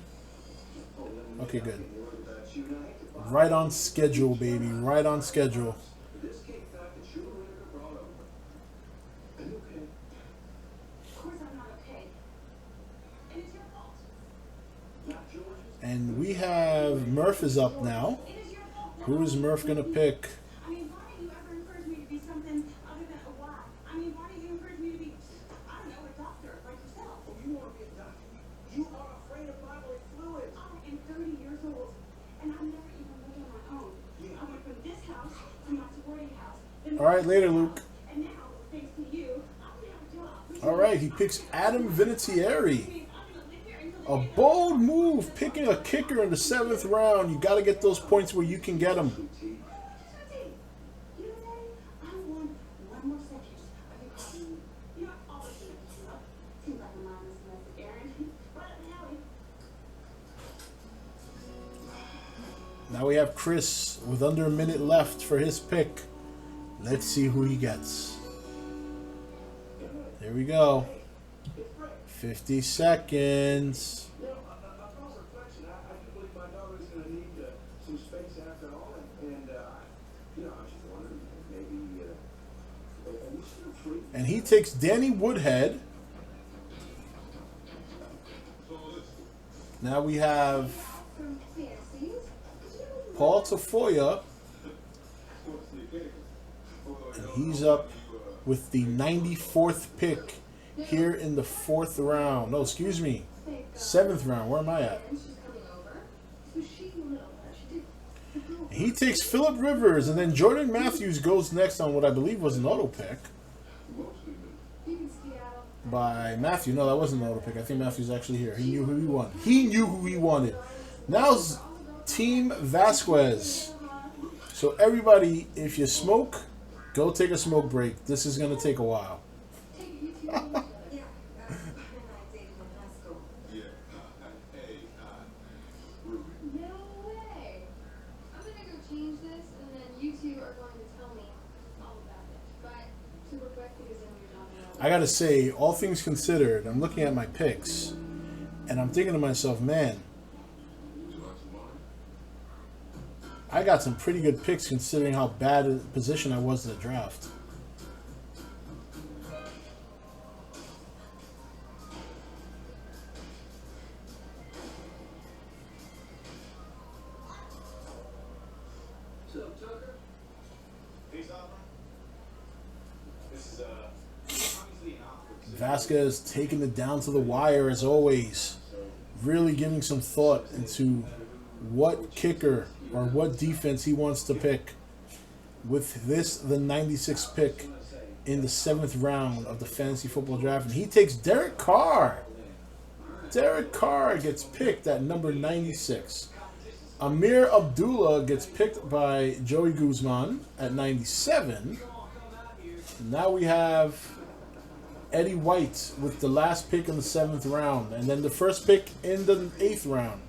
Speaker 1: Okay, good. Right on schedule, baby. Right on schedule. And we have Murph is up now. Who is Murph going to pick? All right, later, Luke. All right, he picks Adam Vinatieri. A bold move, picking a kicker in the 7th round. You got to get those points where you can get them. Now we have Chris with under a minute left for his pick. Let's see who he gets. Here we go. 50 seconds. And he takes Danny Woodhead. Now we have Paul Tafoya. And he's up with the 94th pick here in the 4th round. No, excuse me. 7th round. Where am I at? He takes Phillip Rivers, and then Jordan Matthews goes next on what I believe was an auto pick by Matthew. No, that wasn't an auto pick. I think Matthew's actually here. He knew who he wanted. He knew who he wanted. Now's Team Vasquez. So everybody, if you smoke, go take a smoke break. This is going to take a while. I gotta say, all things considered, I'm looking at my picks, and I'm thinking to myself, man, I got some pretty good picks considering how bad a position I was in the draft. Vasquez taking it down to the wire as always. Really giving some thought into what kicker or what defense he wants to pick. With this, the 96th pick in the 7th round of the fantasy football draft. And he takes Derek Carr. Derek Carr gets picked at number 96. Amir Abdullah gets picked by Joey Guzman at 97. Now we have Eddie White with the last pick in the 7th round. And then the first pick in the 8th round.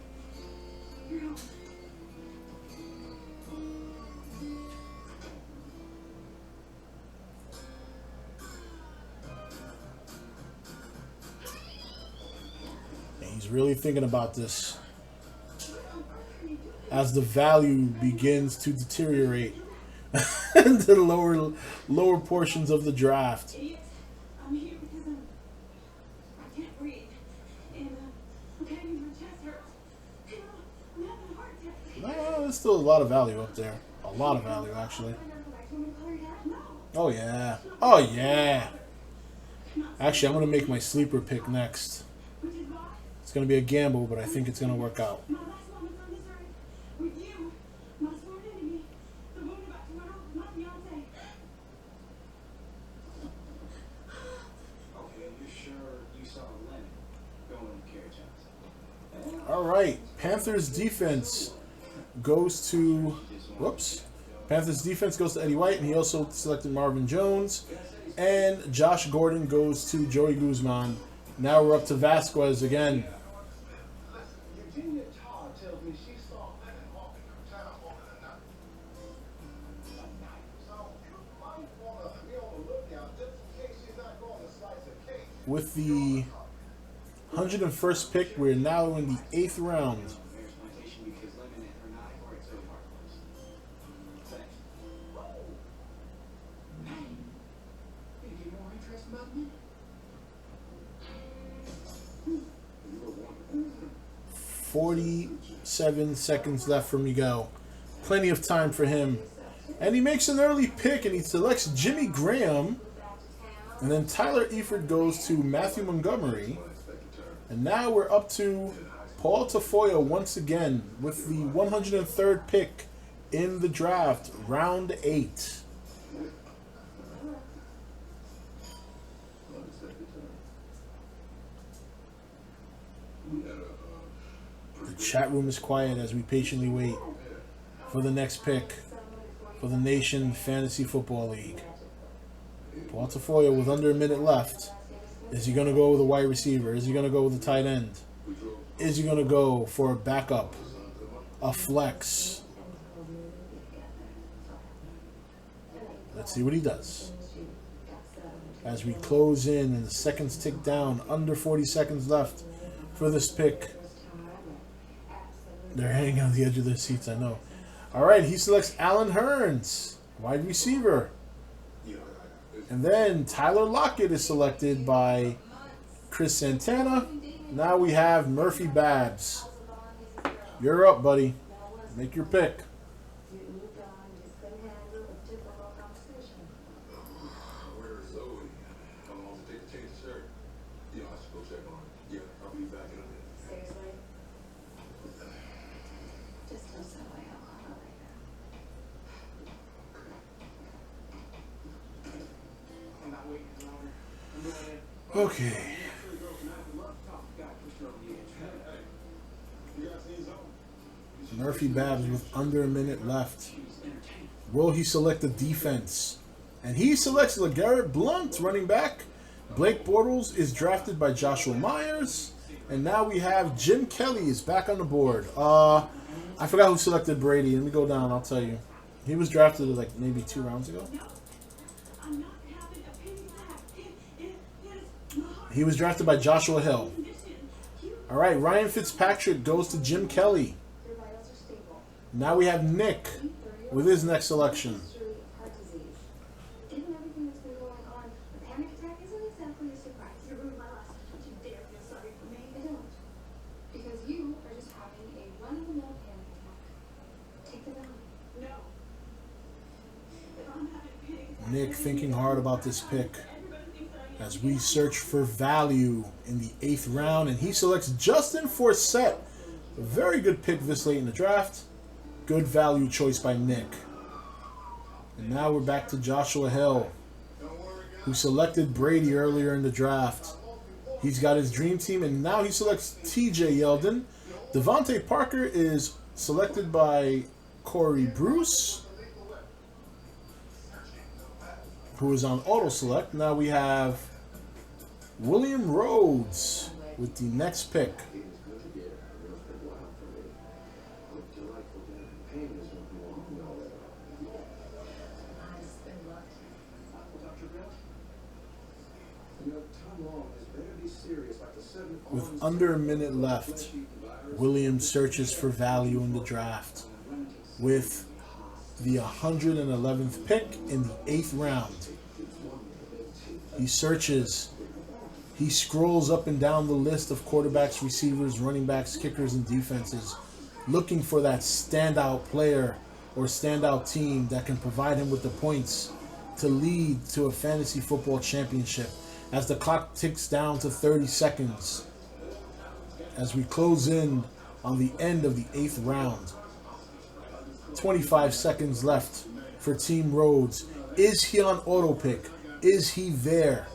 Speaker 1: And he's really thinking about this as the value begins to deteriorate in the lower portions of the draft.
Speaker 2: I'm here because I can't breathe. And
Speaker 1: there's still a lot of value up there. A lot of value, actually. Oh, yeah. Oh, yeah. Actually, I'm going to make my sleeper pick next. It's going to be a gamble, but I think it's going to work out. All right. Panthers defense goes to... Whoops. Panthers defense goes to Eddie White, and he also selected Marvin Jones. And Josh Gordon goes to Joey Guzman. Now we're up to Vasquez again. With the 101st pick, we're now in the 8th round. "47 seconds left for Miguel. Plenty of time for him. And he makes an early pick, and he selects Jimmy Graham. And then Tyler Eifert goes to Matthew Montgomery. And now we're up to Paul Tafoya once again with the 103rd pick in the draft, round 8. The chat room is quiet as we patiently wait for the next pick for the Nation Fantasy Football League. Paul Tafoya with under a minute left. Is he going to go with a wide receiver? Is he going to go with a tight end? Is he going to go for a backup? A flex? Let's see what he does. As we close in and the seconds tick down, under 40 seconds left for this pick. They're hanging on the edge of their seats, I know. All right, he selects Allen Hurns, wide receiver. And then Tyler Lockett is selected by Chris Santana. Now we have Murphy Babs. You're up, buddy. Make your pick. Okay. Murphy Babs with under a minute left. Will he select the defense? And he selects LeGarrette Blount, running back. Blake Bortles is drafted by Joshua Myers. And now we have Jim Kelly is back on the board. I forgot who selected Brady. Let me go down, I'll tell you. He was drafted like maybe 2 rounds ago. He was drafted by Joshua Hill. All right, Ryan Fitzpatrick goes to Jim Kelly. Now we have Nick with his next selection. Nick thinking hard about this pick as we search for value in the 8th round, and he selects Justin Forsett. A very good pick this late in the draft. Good value choice by Nick. And now we're back to Joshua Hill, who selected Brady earlier in the draft. He's got his dream team, and now he selects TJ Yeldon. Devontae Parker is selected by Corey Bruce, who is on auto select. Now we have William Rhodes with the next pick. With under a minute left, Williams searches for value in the draft with the 111th pick in the 8th round. He searches. He scrolls up and down the list of quarterbacks, receivers, running backs, kickers, and defenses looking for that standout player or standout team that can provide him with the points to lead to a fantasy football championship. As the clock ticks down to 30 seconds, as we close in on the end of the 8th round, 25 seconds left for Team Rhodes. Is he on auto pick? Is he there?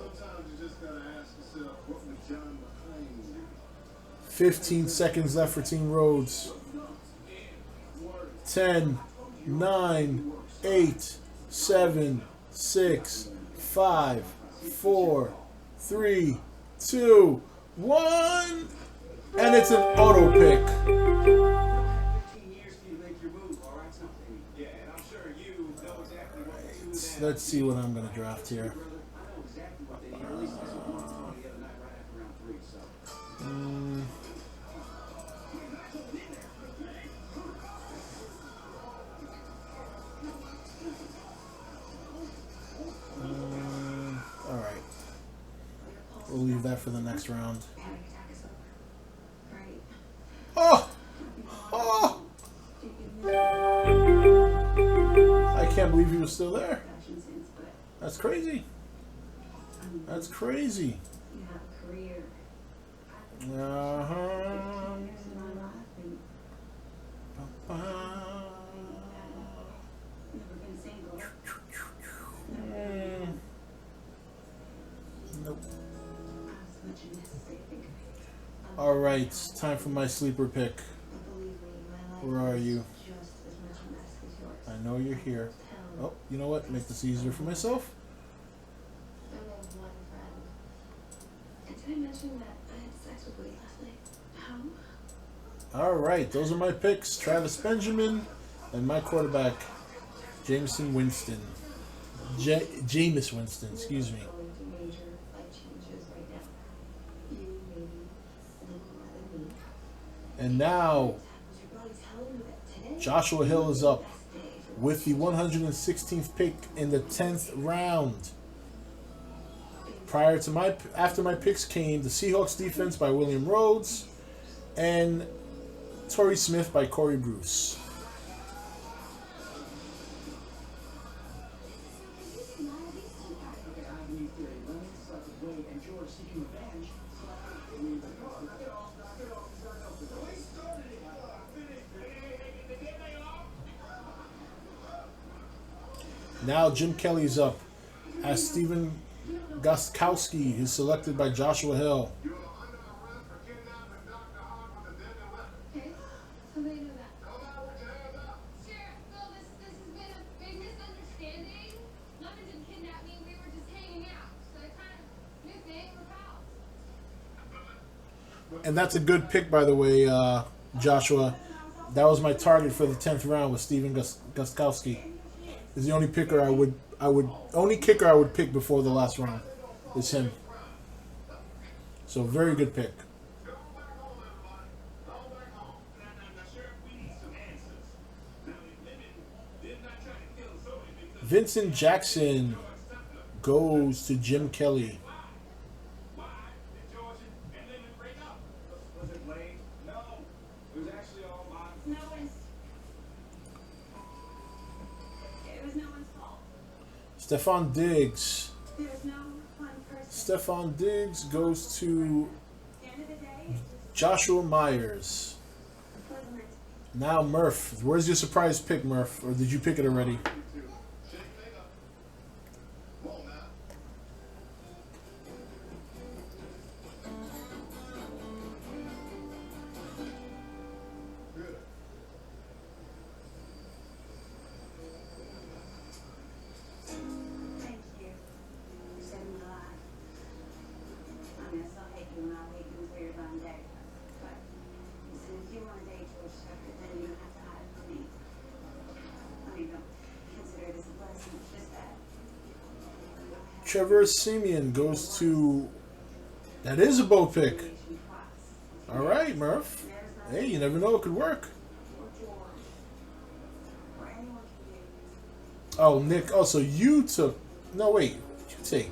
Speaker 1: 15 seconds left for Team Rhodes. 10, 9, 8, 7, 6, 5, 4, 3, 2, 1. And it's an auto pick.
Speaker 3: 15 years for you to make your move, all right? Yeah, and I'm sure you know exactly what the two of them.
Speaker 1: Let's see what I'm going to draft here.
Speaker 3: I know exactly what they did. At least that's what I was telling you the other night right after round 3, so.
Speaker 1: All right. We'll leave that for the next round.
Speaker 2: Panic attack is over. Right?
Speaker 1: Oh! Oh! I can't believe he was still there. That's crazy. That's crazy.
Speaker 2: You have a career.
Speaker 1: Uh-huh.
Speaker 2: Years in my life and never been single.
Speaker 1: Nope.
Speaker 2: As much as necessary, I think.
Speaker 1: All right, time for my sleeper pick.
Speaker 2: But believe me, my life
Speaker 1: Where are
Speaker 2: is
Speaker 1: you?
Speaker 2: just as much a mess as yours.
Speaker 1: I know you're here. Oh, you know what? Make this easier for myself.
Speaker 2: I only have one friend. And did I mention that I had sex with Woody last night? How?
Speaker 1: All right, those are my picks. Travis Benjamin and my quarterback, Jameis Winston. Jameis Winston, excuse me.
Speaker 2: Going through major life changes right now. You maybe a little more than me.
Speaker 1: And now,
Speaker 2: Was your body telling you that today
Speaker 1: Joshua Hill is up
Speaker 2: is the best day for
Speaker 1: with the 116th pick in the 10th round. After my picks came the Seahawks defense by William Rhodes and Torrey Smith by Corey Bruce. Now Jim Kelly's up as Steven Gostkowski is selected by Joshua Hill.
Speaker 2: Okay, so they know that.
Speaker 4: Sheriff, Phil, this has been a big misunderstanding. Nothing didn't kidnap me. We were just hanging out. So I kind of knew things were pals.
Speaker 1: And that's a good pick, by the way, Joshua. That was my target for the 10th round with Steven Gostkowski. Is the only kicker I would pick before the last round is him. So very good pick. Vincent Jackson goes to Jim Kelly.
Speaker 3: Was it Blade? No. It was actually all mine.
Speaker 2: No one's. It was no one's fault.
Speaker 1: Stephon Diggs.
Speaker 2: There's no one person.
Speaker 1: Stephon Diggs goes to
Speaker 2: At the end of the day, it's just
Speaker 1: Joshua Myers.
Speaker 2: wasn't it?
Speaker 1: Now Murph. Where's your surprise pick, Murph? Or did you pick it already?
Speaker 2: Thank you for saving my life. I mean, I still hate you and I'll hate you until you're done dead. But listen, if you want to date George Tucker, then you don't have to hide from me. I mean, don't consider this a blessing. It's just that.
Speaker 1: Trevor Simeon goes to... That is a bow pick. All right, Murph. Hey, you never know. It could work. Oh, Nick. Oh, so you took... No, wait. What'd you take?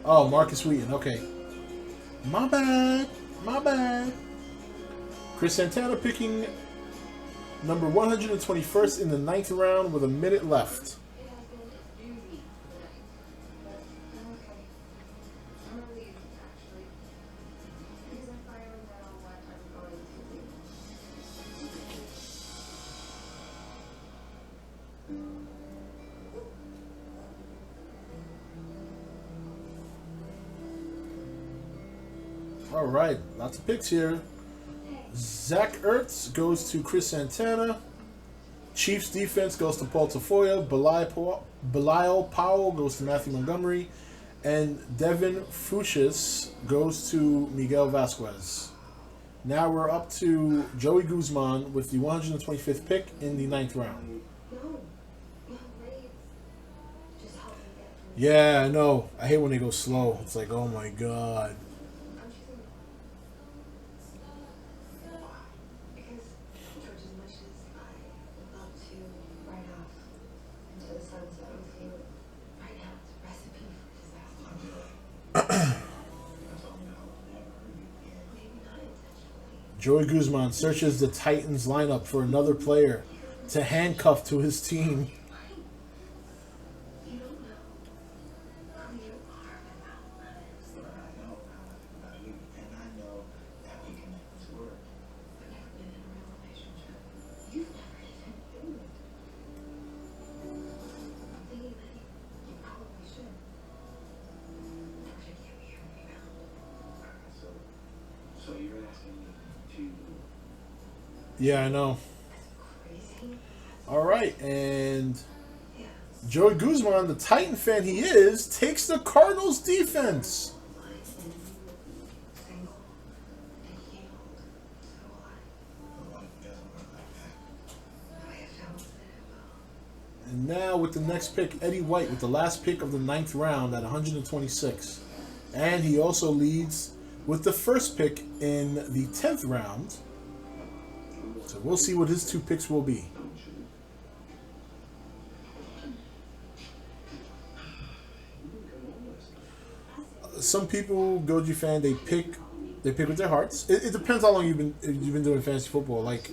Speaker 1: Oh, Marcus Wheaton. Okay. My bad. My bad. Chris Santana picking Number 121st in the 9th round with a minute left.
Speaker 2: It has been a doozy tonight, but I'm okay. I'm relieved, actually, because I finally know what I'm going to do.
Speaker 1: All right, lots of picks here. Zach Ertz goes to Chris Santana. Chiefs defense goes to Paul Tafoya. Belial Powell goes to Matthew Montgomery. And Devin Fuchs goes to Miguel Vasquez. Now we're up to Joey Guzman with the 125th pick in the 9th round.
Speaker 2: No, wait. Just help me get through.
Speaker 1: Yeah, I know. I hate when they go slow. It's like, oh my god.
Speaker 2: I'm choosing because George, as much as I would love to ride off into the sunset with you, right now it's a recipe for disaster. Maybe not intentionally.
Speaker 1: Joey Guzman searches the Titans lineup for another player to handcuff to his team.
Speaker 2: You don't know who you are without limits.
Speaker 3: But I know about you, and I know that we can make this work.
Speaker 2: I've never been in a real relationship. You've never even been. I'm thinking that you probably should. George, I can't be your rebound.
Speaker 3: So you're asking me to...
Speaker 1: Yeah, I know.
Speaker 2: Crazy?
Speaker 1: All right, and
Speaker 2: Yeah.
Speaker 1: Joey Guzman, the Titan fan he is, takes the Cardinals defense.
Speaker 2: Mine and single and healed. So will I.
Speaker 3: Well, it doesn't work like that.
Speaker 2: The way it feels that it will.
Speaker 1: And now with the next pick, Eddie White with the last pick of the 9th round at 126. And he also leads with the first pick in the 10th round. So we'll see what his two picks will be. Some people, Goji fan, they pick with their hearts. It depends how long you've been doing fantasy football. Like,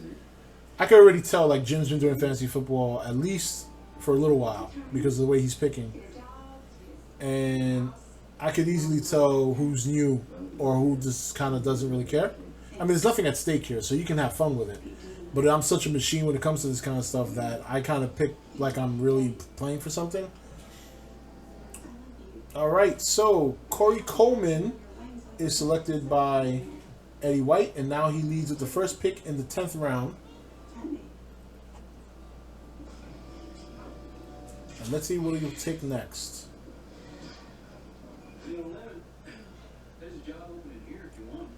Speaker 1: I can already tell, like, Jim's been doing fantasy football at least for a little while because of the way he's picking. And I could easily tell who's new or who just kind of doesn't really care. I mean, there's nothing at stake here, so you can have fun with it. But I'm such a machine when it comes to this kind of stuff that I kind of pick like I'm really playing for something. All right, so Corey Coleman is selected by Eddie White, and now he leads with the first pick in the 10th round. And let's see what he'll take next.
Speaker 3: There's a job opening here if you want.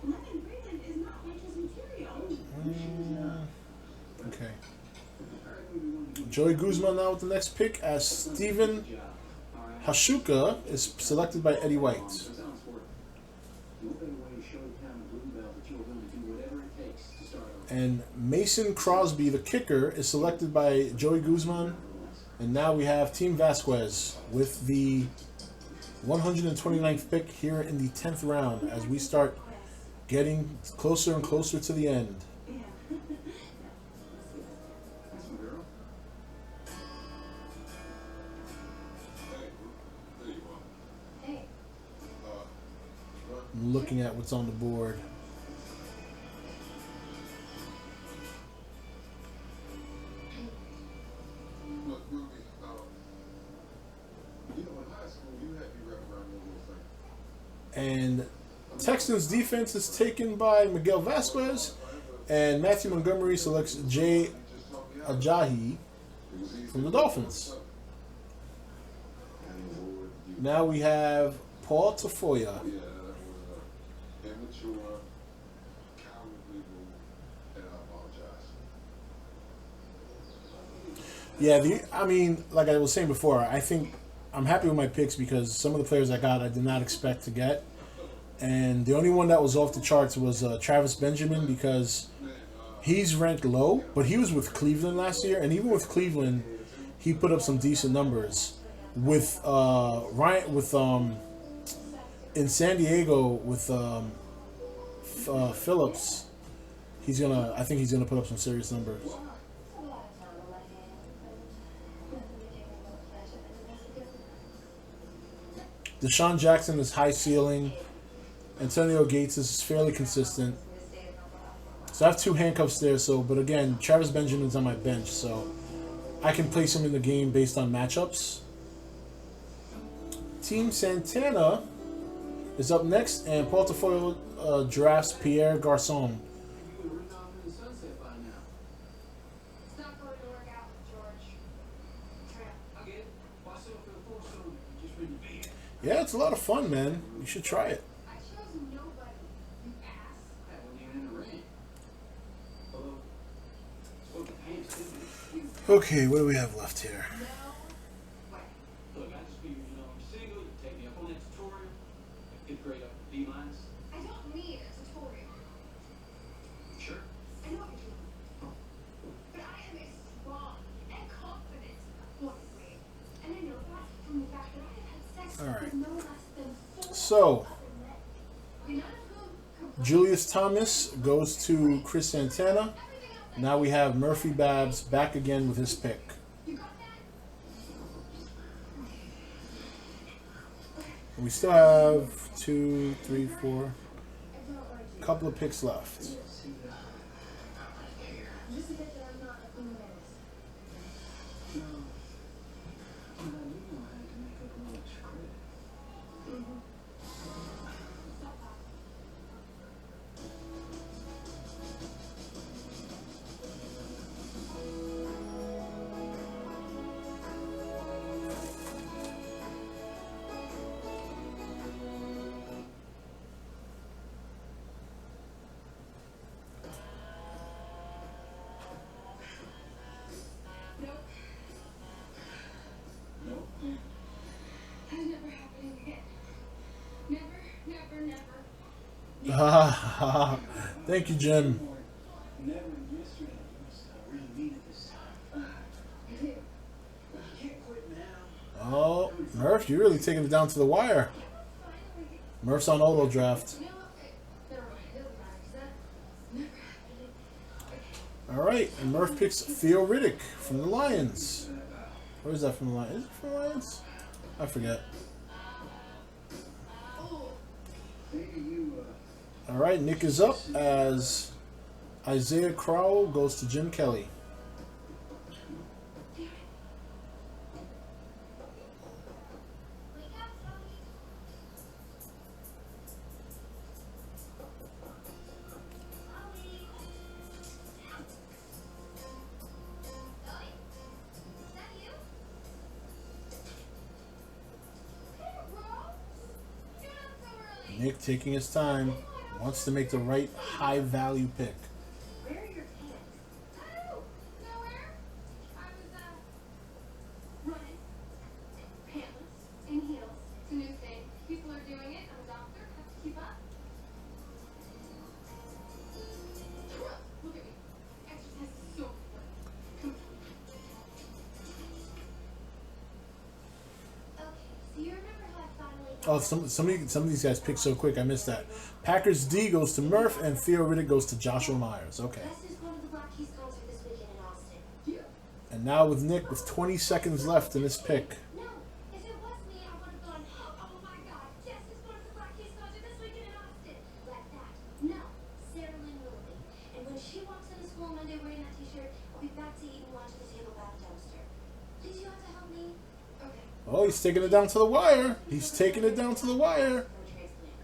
Speaker 2: Lemon Brandon is not waitress material.
Speaker 1: Okay. Joey Guzman now with the next pick as Steven Hashuka is selected by Eddie White. And Mason Crosby, the kicker, is selected by Joey Guzman. And now we have Team Vasquez with the 129th pick here in the 10th round as we start getting closer and closer to the end.
Speaker 2: Hey,
Speaker 1: I'm looking at what's on the board.
Speaker 5: Look, Ruby, you know, in high school, you had me wrap around your little finger.
Speaker 1: And Texans defense is taken by Miguel Vasquez, and Matthew Montgomery selects Jay Ajayi from the Dolphins. Now we have Paul Tafoya.
Speaker 5: Yeah, that was immature, cowardly move, and I apologize.
Speaker 1: Yeah, I mean, like I was saying before, I think I'm happy with my picks because some of the players I got I did not expect to get. And the only one that was off the charts was Travis Benjamin because he's ranked low, but he was with Cleveland last year, and even with Cleveland, he put up some decent numbers. With in San Diego with Phillips, I think he's gonna put up some serious numbers.
Speaker 2: A lot of time on my hands, and nothing to take more pleasure than to mess with your
Speaker 1: Deshaun Jackson is high ceiling. Antonio Gates is fairly consistent. So I have two handcuffs there. So, but again, Travis Benjamin's on my bench, so I can place him in the game based on matchups. Team Santana is up next, and Portafolio drafts Pierre Garçon.
Speaker 3: You would have ridden off in the sunset by now.
Speaker 4: It's not going to work out, George. Tramp.
Speaker 3: I get it. Why settle for the full song? Just ready to be here.
Speaker 1: Yeah, it's a lot of fun, man. You should try it.
Speaker 4: I chose nobody, you ass.
Speaker 3: I wasn't even in the ring. Hello? Spoke to pants, didn't you?
Speaker 1: Okay, what do we have left here?
Speaker 4: No way.
Speaker 3: Look, I just figured, I'm single, you take me up on that tutorial. Fifth grade up B minus.
Speaker 4: I don't need a tutorial.
Speaker 3: Sure.
Speaker 4: I know what you're doing. But I am a strong and confident woman. And I know that from the fact that I have had sex
Speaker 1: All right.
Speaker 4: with no less than 4
Speaker 1: So,
Speaker 4: other men. None of whom comprise
Speaker 1: Julius Thomas goes to Chris Santana.
Speaker 4: everything else.
Speaker 1: Now we have Murphy Babs back again with his pick.
Speaker 4: You got that?
Speaker 1: We still have 2, 3, 4,
Speaker 2: I don't like you.
Speaker 1: couple of picks left.
Speaker 3: See that? I care.
Speaker 2: Just to get that I'm not a feminist.
Speaker 3: No. But I knew I had to make up a little extra credit.
Speaker 4: Nope.
Speaker 3: Nope.
Speaker 4: That's never happening again. Never, never, never.
Speaker 1: Thank you, Jim.
Speaker 3: Never yesterday. You must really mean it this time.
Speaker 2: I do.
Speaker 3: You can't quit now.
Speaker 1: Oh, Murph, you're really taking it down to the wire.
Speaker 4: Finally.
Speaker 1: Murph's on auto draft.
Speaker 4: You know what? Never mind. It doesn't matter. 'Cause that never happened.
Speaker 1: All right, and Murph picks Theo Riddick from the Lions. Where is that from the Lions? Is it from the Lions? I forget.
Speaker 4: Oh.
Speaker 3: Maybe you,
Speaker 1: All right, Nick is up as Isaiah Crowell goes to Jim Kelly.
Speaker 4: Wake up, Chloe. Chloe. Chloe? Is that you? Hey, bro. You're up so early.
Speaker 1: Nick taking his time, wants to make the right high value pick.
Speaker 2: Where are your pants?
Speaker 4: Oh, nowhere. I was, running. Pantless. In heels. It's a new thing. People are doing it. I'm a doctor. Have to keep up. Look at me. Exercise is so fun. Come on.
Speaker 2: Okay, so you remember how I finally
Speaker 1: Oh, some of these guys picked so quick, I missed that. Packers D goes to Murph, and Theo Riddick goes to Joshua Myers. Okay.
Speaker 2: Let's just go to the Black Keys concert this weekend in Austin.
Speaker 4: Yeah.
Speaker 1: And now with Nick, with 20 seconds left in this pick.
Speaker 2: No, if it was me, I would have gone, oh my god, yes, let's go to the Black Keys concert this weekend in Austin. Like that. No, Sarah Lynn Willoughby. And when she walks into school Monday wearing that t-shirt, I'll be back to eating lunch at the table by the dumpster. Please, you have to help me.
Speaker 4: Okay.
Speaker 1: Oh, he's taking it down to the wire. He's taking it down to the wire.
Speaker 2: No transplant.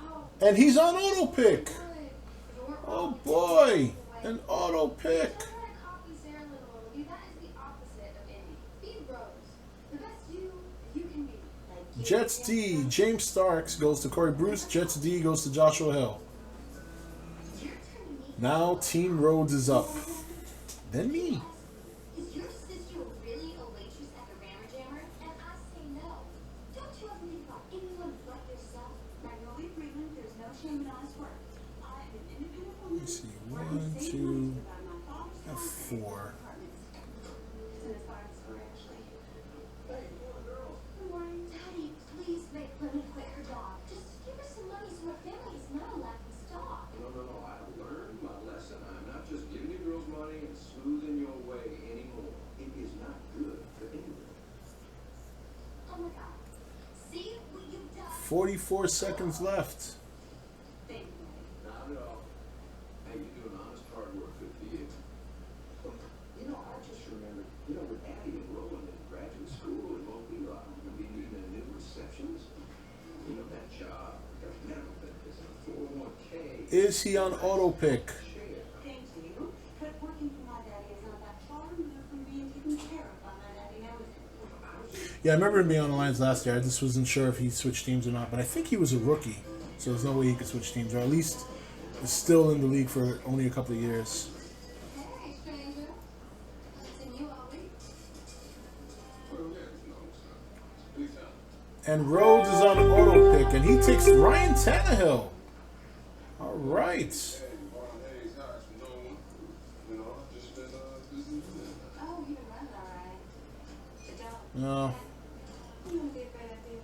Speaker 4: Oh,
Speaker 1: And he's on auto pick.
Speaker 4: good. If it weren't
Speaker 1: Oh
Speaker 4: wrong,
Speaker 1: boy, an auto pick.
Speaker 4: Don't try to copy Sarah Lynn Willoughby. That is the opposite of indie. Be Rose. The best you can be.
Speaker 2: Like you
Speaker 1: Jets D, James Starks goes to Corey Bruce. Jets D goes to Joshua Hill.
Speaker 2: Your turn to meet.
Speaker 1: Now Team Rhodes is up. Then me.
Speaker 2: Is your sister really a waitress at the Rammer Jammer? And I say no. Don't you ever think about anyone but yourself? Magnolia Freeman, there's no shame in honest work. I am an independent woman.
Speaker 1: Let's see, 1, 2, I have 4.
Speaker 2: It's in his Bible store, actually.
Speaker 3: Hey, poor girl.
Speaker 2: Good morning. Daddy, please make Lemon quit her job. Just give her some money so her family is not a laughing stock.
Speaker 3: No, I learned my lesson. I
Speaker 1: 44 seconds left.
Speaker 2: Thank you.
Speaker 5: Not at all. Hey, you're doing honest hard work. Good for you.
Speaker 3: You know, I just remembered, with Addie enrolling in graduate school and won't be needing a new receptionist. That job, got medical benefits and a 401k.
Speaker 1: Is he on auto pick?
Speaker 2: Thank you. But working for my daddy is not that far removed from being taken care of by my daddy now, is it?
Speaker 1: Yeah, I remember him being on the Lions last year. I just wasn't sure if he switched teams or not, but I think he was a rookie, so there's no way he could switch teams, or at least is still in the league for only a couple of years.
Speaker 4: Hey, stranger. Seen you all week.
Speaker 5: Well, yeah, no, son. Please help.
Speaker 1: And Rhodes is on auto pick, and he takes Ryan Tannehill. All right.
Speaker 5: Hey, Marlon Hayes hires from no one. I've just been busy with that.
Speaker 2: Oh, you've been running all right. Good job.
Speaker 1: No,
Speaker 2: You want to be afraid of you?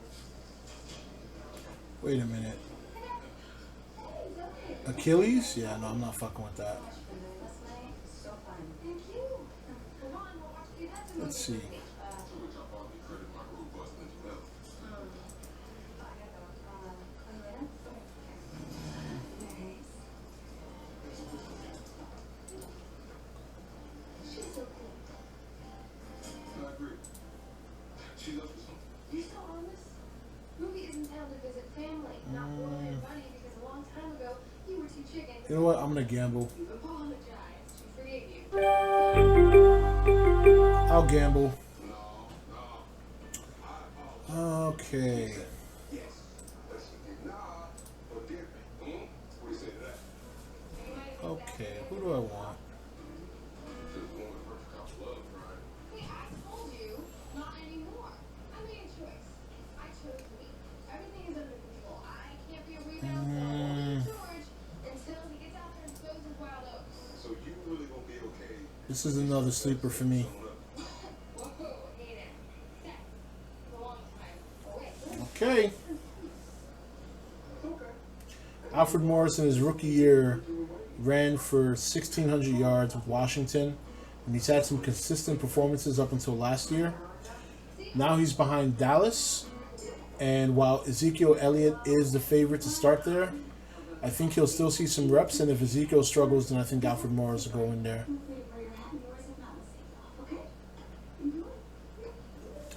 Speaker 1: wait a minute.
Speaker 2: Hey, Zoe.
Speaker 1: Achilles? Yeah, no, I'm not fucking with that.
Speaker 2: What you been doing last night? So fun.
Speaker 4: Thank you. Come on, we'll watch the events and
Speaker 1: Let's
Speaker 4: movies
Speaker 1: see.
Speaker 4: with me.
Speaker 5: Which I probably credit my robust mental health.
Speaker 2: I got the clean linen. Nice. She's so cool.
Speaker 5: I agree. She's up to something.
Speaker 4: You so honest. Ruby is in town to visit family, not Roy and Bunny, because a long time ago you were too chicken.
Speaker 1: You know what? I'm gonna gamble.
Speaker 4: You apologized. She forgave you.
Speaker 1: I'll gamble.
Speaker 5: No. I apologize.
Speaker 1: Okay.
Speaker 5: Yes. Listen, nah, forgive me. What do you say to that?
Speaker 4: You might have missed
Speaker 1: Okay.
Speaker 4: that.
Speaker 1: Who do I want?
Speaker 5: Just one of the first couple love, right?
Speaker 4: Hey, I told you, not anymore. I made a choice. I chose me. Everything is under control. I can't be a rebound for George until he gets out there and throws his wild oats.
Speaker 5: So you really gonna be okay?
Speaker 1: This is another sleeper for me.
Speaker 4: Whoa, hey there. Sex. For a long time. Oh, wait.
Speaker 1: Okay. Alfred Morris in his rookie year ran for 1,600 yards with Washington, and he's had some consistent performances up until last year. Now he's behind Dallas, and while Ezekiel Elliott is the favorite to start there, I think he'll still see some reps, and if Ezekiel struggles, then I think Alfred Morris will go in there.
Speaker 2: Where you're happy, yours is not mistake off, okay?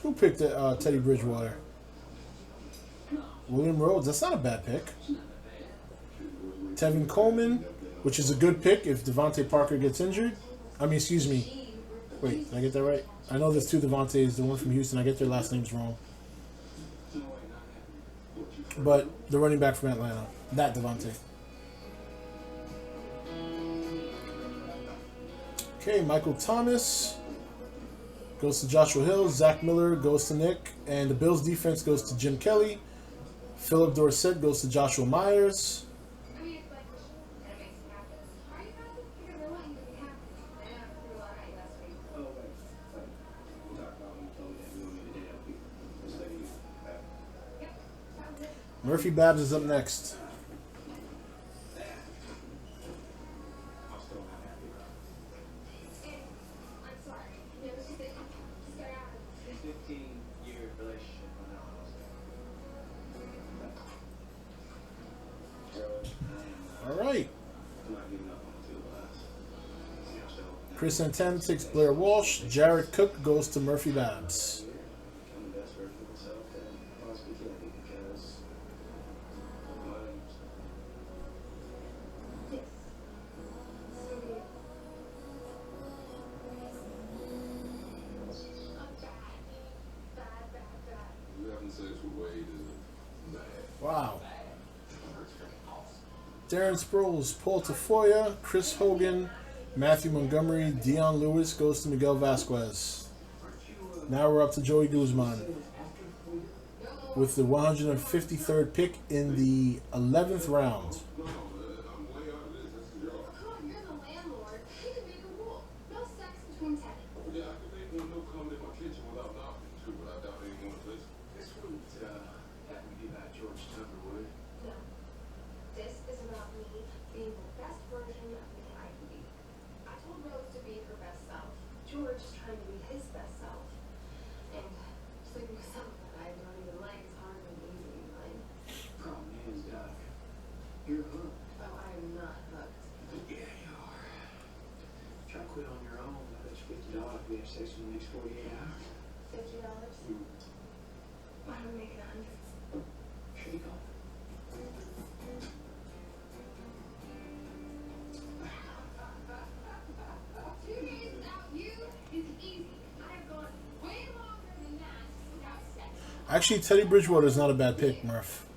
Speaker 1: Who picked Teddy Bridgewater? William Rhodes. That's not a bad pick. Tevin Coleman, which is a good pick if Devontae Parker gets injured. I mean, excuse me. Wait, did I get that right? I know there's two Devontaes, the one from Houston. I get their last names wrong. But the running back from Atlanta, that Devontae. Okay, Michael Thomas goes to Joshua Hill. Zach Miller goes to Nick. And the Bills defense goes to Jim Kelly. Philip Dorsett goes to Joshua Myers.
Speaker 4: I mean, it's like, that makes me happy. Are you happy? Because I want you to be happy. I know I threw a lot at you last week.
Speaker 3: Oh, wait. We'll talk about when you told me that you wanted me to help you. Just let you.
Speaker 4: Yep, sounds good.
Speaker 1: Murphy Babs is up next.
Speaker 3: I'm still not happy about
Speaker 4: And I'm sorry. You know, it's just that you just got out of
Speaker 3: it. 15-year relationship when I was Gerald,
Speaker 1: All right.
Speaker 3: I'm not giving up on the two of us. See, I'm still
Speaker 1: Chris Santana takes Blair Walsh. Jared Cook goes to Murphy Babs.
Speaker 3: become the best version of myself that I possibly can be because of what I used to.
Speaker 4: Yes. So weird. Bad.
Speaker 5: You having sex with Wade is bad.
Speaker 1: Wow. Darren Sproles, Paul Tafoya, Chris Hogan, Matthew Montgomery, Dion Lewis goes to Miguel Vasquez. Now we're up to Joey Guzman with the 153rd pick in the 11th round.
Speaker 5: No, I'm way out of this. This is yours.
Speaker 4: Come on, you're the landlord. You can make a rule. No sex between tenants.
Speaker 5: Yeah, I can make one no coming in my kitchen without knocking too, but I doubt anyone will listen.
Speaker 3: This wouldn't have to be about George Tucker,
Speaker 4: No. This is about me being the best version of me I can be. I told Rose to be her best self. George is trying to be his best self. And sleeping with someone that I don't even like is hard and easy, right?
Speaker 3: You're hooked.
Speaker 2: Oh, I am not hooked.
Speaker 3: Yeah, you are. Try to quit on your own. I bet you $50 if we have sex in the next 48 hours.
Speaker 2: $50? Why don't we make it 100?
Speaker 3: Shake off.
Speaker 4: Two days without you is easy. I have gone way longer than that without sex.
Speaker 1: Actually, Teddy Bridgewater is not a bad pick, Murph.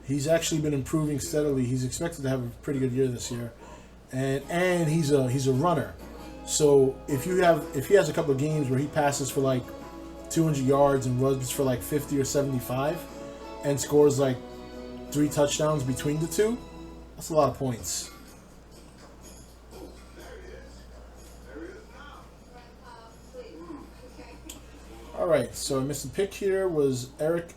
Speaker 1: He's actually been improving steadily. He's expected to have a pretty good year this year, and he's a runner. So if he has a couple of games where he passes for like 200 yards and runs for like 50 or 75, and scores like 3 touchdowns between the two, that's a lot of points.
Speaker 2: Please. Okay.
Speaker 1: All right, so I missed a pick here. Was Eric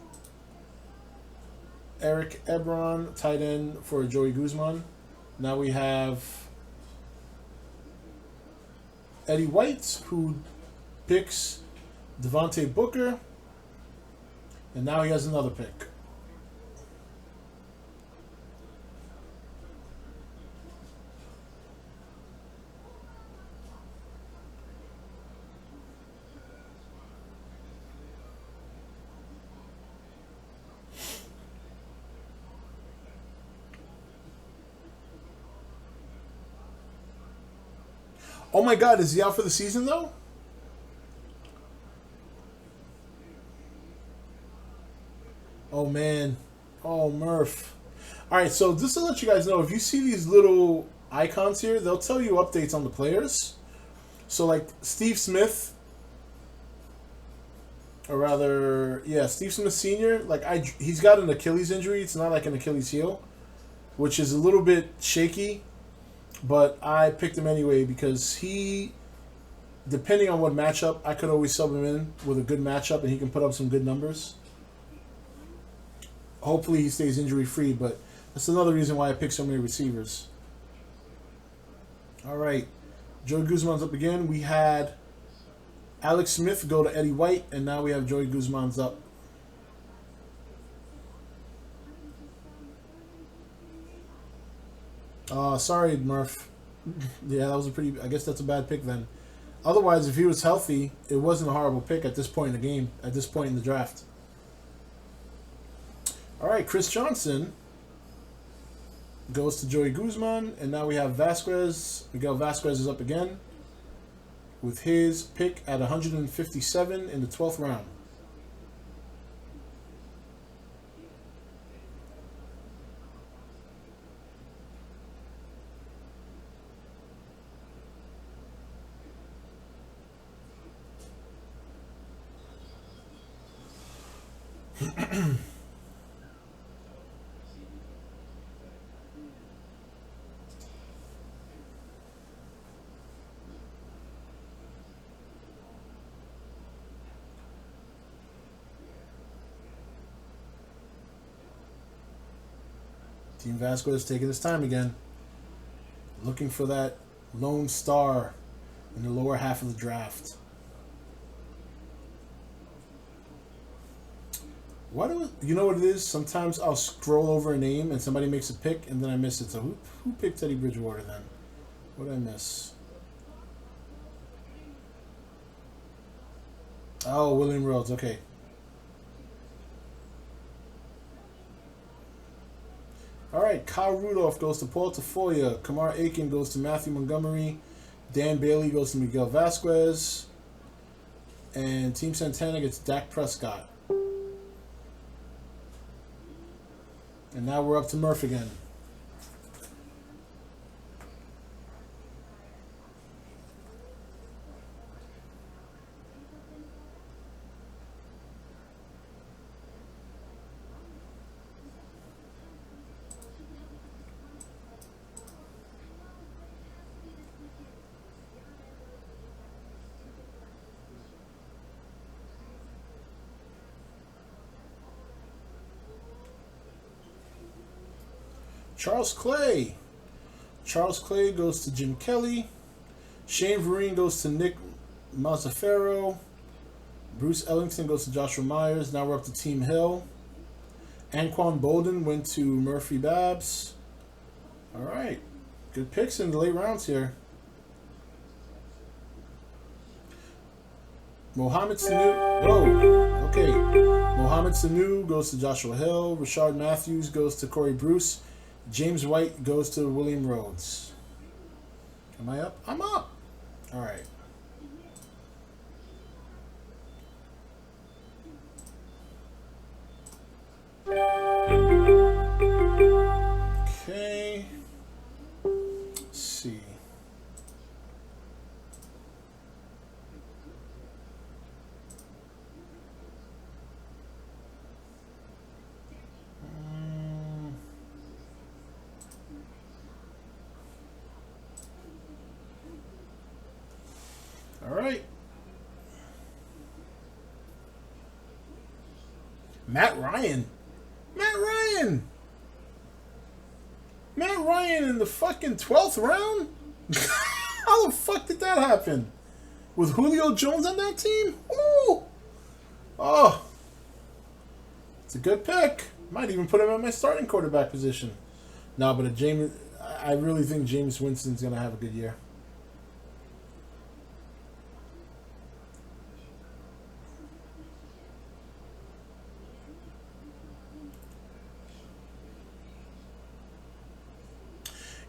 Speaker 1: Ebron, tight end for Joey Guzman. Now we have Eddie White, who picks Devontae Booker, and now he has another pick. Oh my God, is he out for the season though? Oh man. Oh, Murph. Alright, so just to let you guys know, if you see these little icons here, they'll tell you updates on the players. So like Steve Smith, or rather, yeah, Steve Smith Sr., he's got an Achilles injury. It's not like an Achilles heel, which is a little bit shaky. But I picked him anyway because he, depending on what matchup, I could always sub him in with a good matchup and he can put up some good numbers. Hopefully he stays injury free, but that's another reason why I picked so many receivers. All right, Joey Guzman's up again. We had Alex Smith go to Eddie White, and now we have Joey Guzman's up. Sorry, Murph. Yeah, that was I guess that's a bad pick then. Otherwise, if he was healthy, it wasn't a horrible pick at this point in the game, at this point in the draft. All right, Chris Johnson goes to Joey Guzman, and now we have Vasquez. Miguel Vasquez is up again with his pick at 157 in the 12th round. Team Vasquez taking his time again, looking for that lone star in the lower half of the draft. You know what it is? Sometimes I'll scroll over a name and somebody makes a pick and then I miss it. So who picked Teddy Bridgewater then? What did I miss? Oh, William Rhodes. Okay. All right, Kyle Rudolph goes to Paul Tafoya. Kamar Aiken goes to Matthew Montgomery. Dan Bailey goes to Miguel Vasquez. And Team Santana gets Dak Prescott. And now we're up to Murph again. Charles Clay. Charles Clay goes to Jim Kelly. Shane Vereen goes to Nick Mazzaferro. Bruce Ellington goes to Joshua Myers. Now we're up to Team Hill. Anquan Bolden went to Murphy Babs. All right. Good picks in the late rounds here. Mohamed Sanu. Whoa. Okay. Mohamed Sanu goes to Joshua Hill. Rashard Matthews goes to Corey Bruce. James White goes to William Rhodes. Am I up? I'm up. All right. Okay. Let's see. All right. Matt Ryan. Matt Ryan. Matt Ryan in the fucking 12th round? How the fuck did that happen? With Julio Jones on that team? Ooh. Oh. It's a good pick. Might even put him at my starting quarterback position. No, but I really think James Winston's going to have a good year.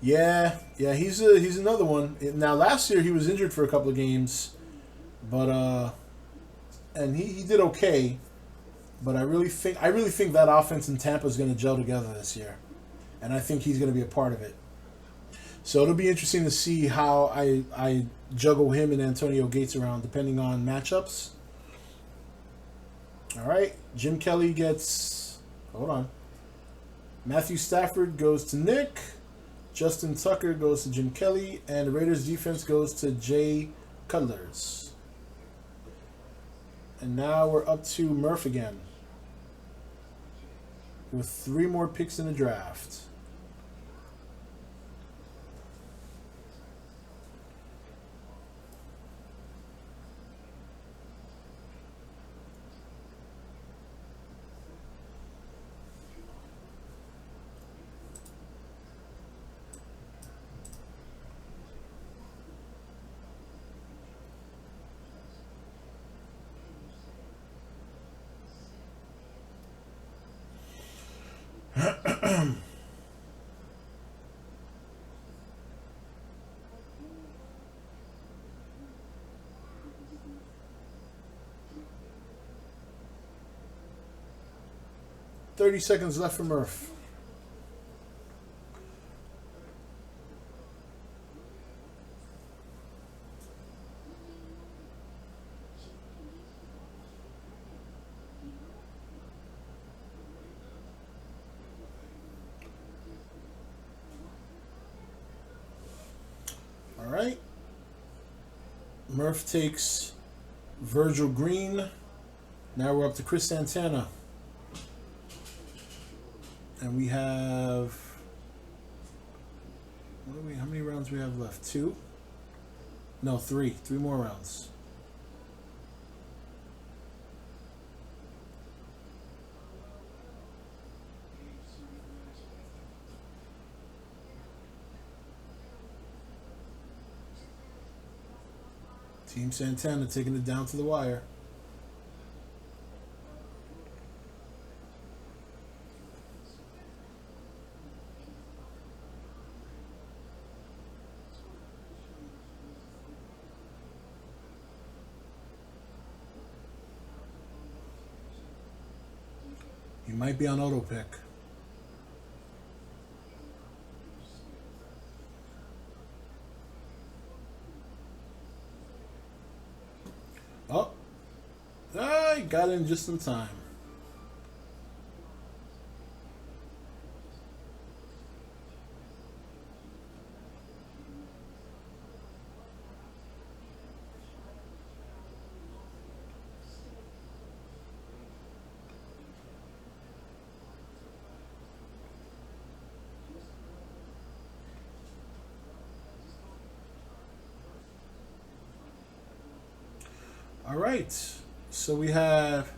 Speaker 1: Yeah, he's another one. Now last year he was injured for a couple of games, but and he did okay. But I really think that offense in Tampa is going to gel together this year, and I think he's going to be a part of it. So it'll be interesting to see how I juggle him and Antonio Gates around depending on matchups. All right, Jim Kelly gets. Hold on. Matthew Stafford goes to Nick. Justin Tucker goes to Jim Kelly, and the Raiders defense goes to Jay Cutler's. And now we're up to Murph again, with 3 more picks in the draft. $30 seconds left for Murph. All right. Murph takes Virgil Green. Now we're up to Chris Santana. And we have, how many rounds we have left? 2? No, 3. 3 more rounds. Team Santana taking it down to the wire. He might be on auto pick. Oh, I got in just in time. All right, so we have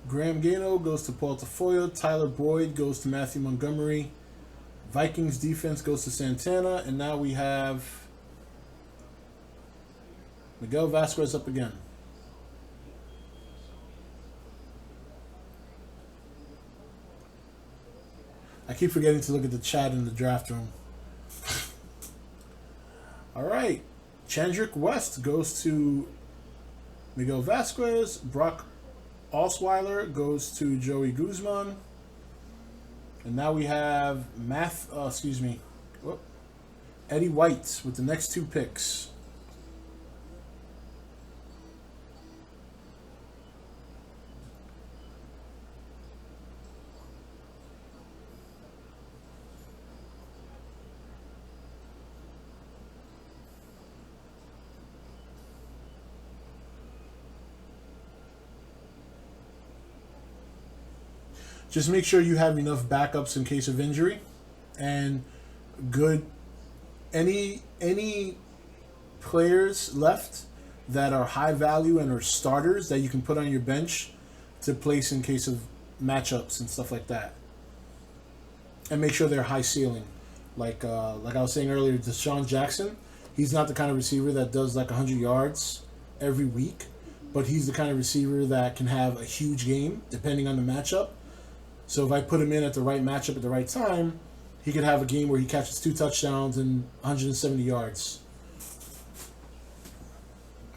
Speaker 1: Graham Gano goes to Paul Tafoya. Tyler Boyd goes to Matthew Montgomery. Vikings defense goes to Santana, and now we have Miguel Vasquez up again. I keep forgetting to look at the chat in the draft room. All right. Chandrick West goes to Miguel Vasquez. Brock Osweiler goes to Joey Guzman. And now we have Eddie White with the next 2 picks. Just make sure you have enough backups in case of injury, and good any players left that are high value and are starters that you can put on your bench to place in case of matchups and stuff like that. And make sure they're high ceiling. Like I was saying earlier, Deshaun Jackson, he's not the kind of receiver that does like 100 yards every week, but he's the kind of receiver that can have a huge game depending on the matchup. So if I put him in at the right matchup at the right time, he could have a game where he catches 2 touchdowns and 170 yards.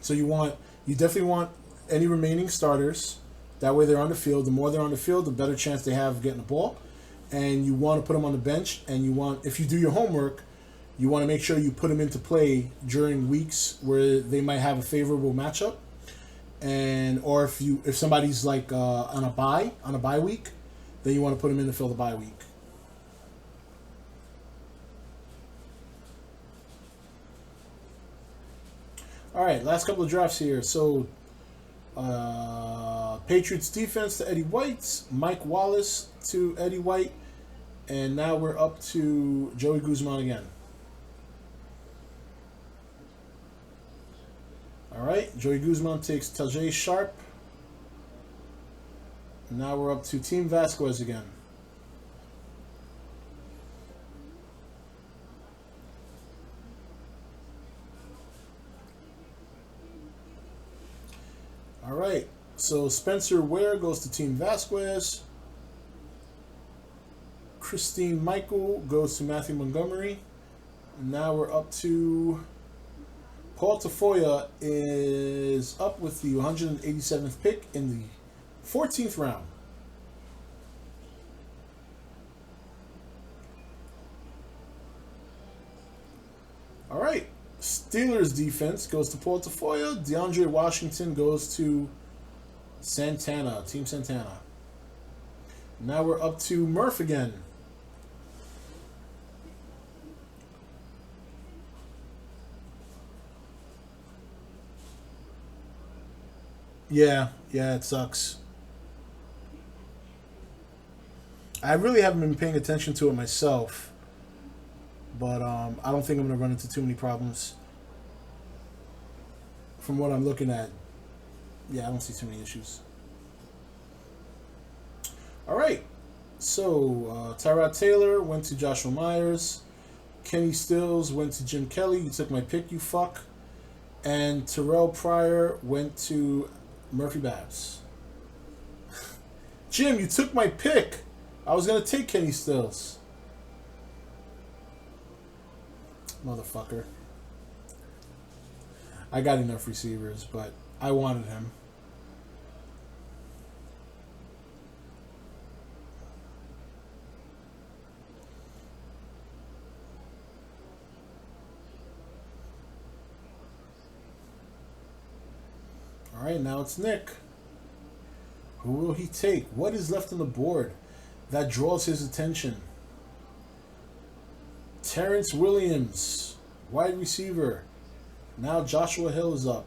Speaker 1: So you definitely want any remaining starters. That way they're on the field. The more they're on the field, the better chance they have of getting the ball. And you want to put them on the bench. And if you do your homework, you want to make sure you put them into play during weeks where they might have a favorable matchup. Or if somebody's like on a bye week, then you want to put them in to fill the bye week. All right, last couple of drafts here. So, Patriots defense to Eddie White, Mike Wallace to Eddie White, and now we're up to Joey Guzman again. All right, Joey Guzman takes Tajay Sharp. Now we're up to Team Vasquez again. All right, so Spencer Ware goes to Team Vasquez. Christine Michael goes to Matthew Montgomery. And now we're up to Paul Tafoya is up with the 187th pick in the 14th round. All right. Steelers defense goes to Paul Tafoya. DeAndre Washington goes to Santana, Team Santana. Now we're up to Murph again. Yeah, it sucks. I really haven't been paying attention to it myself, but I don't think I'm going to run into too many problems. From what I'm looking at, yeah, I don't see too many issues. All right, so Tyrod Taylor went to Joshua Myers. Kenny Stills went to Jim Kelly. You took my pick, you fuck. And Terrell Pryor went to Murphy Babs. Jim, you took my pick. I was going to take Kenny Stills. Motherfucker. I got enough receivers, but I wanted him. All right, now it's Nick. Who will he take? What is left on the board that draws his attention? Terrence Williams, wide receiver. Now Joshua Hill is up.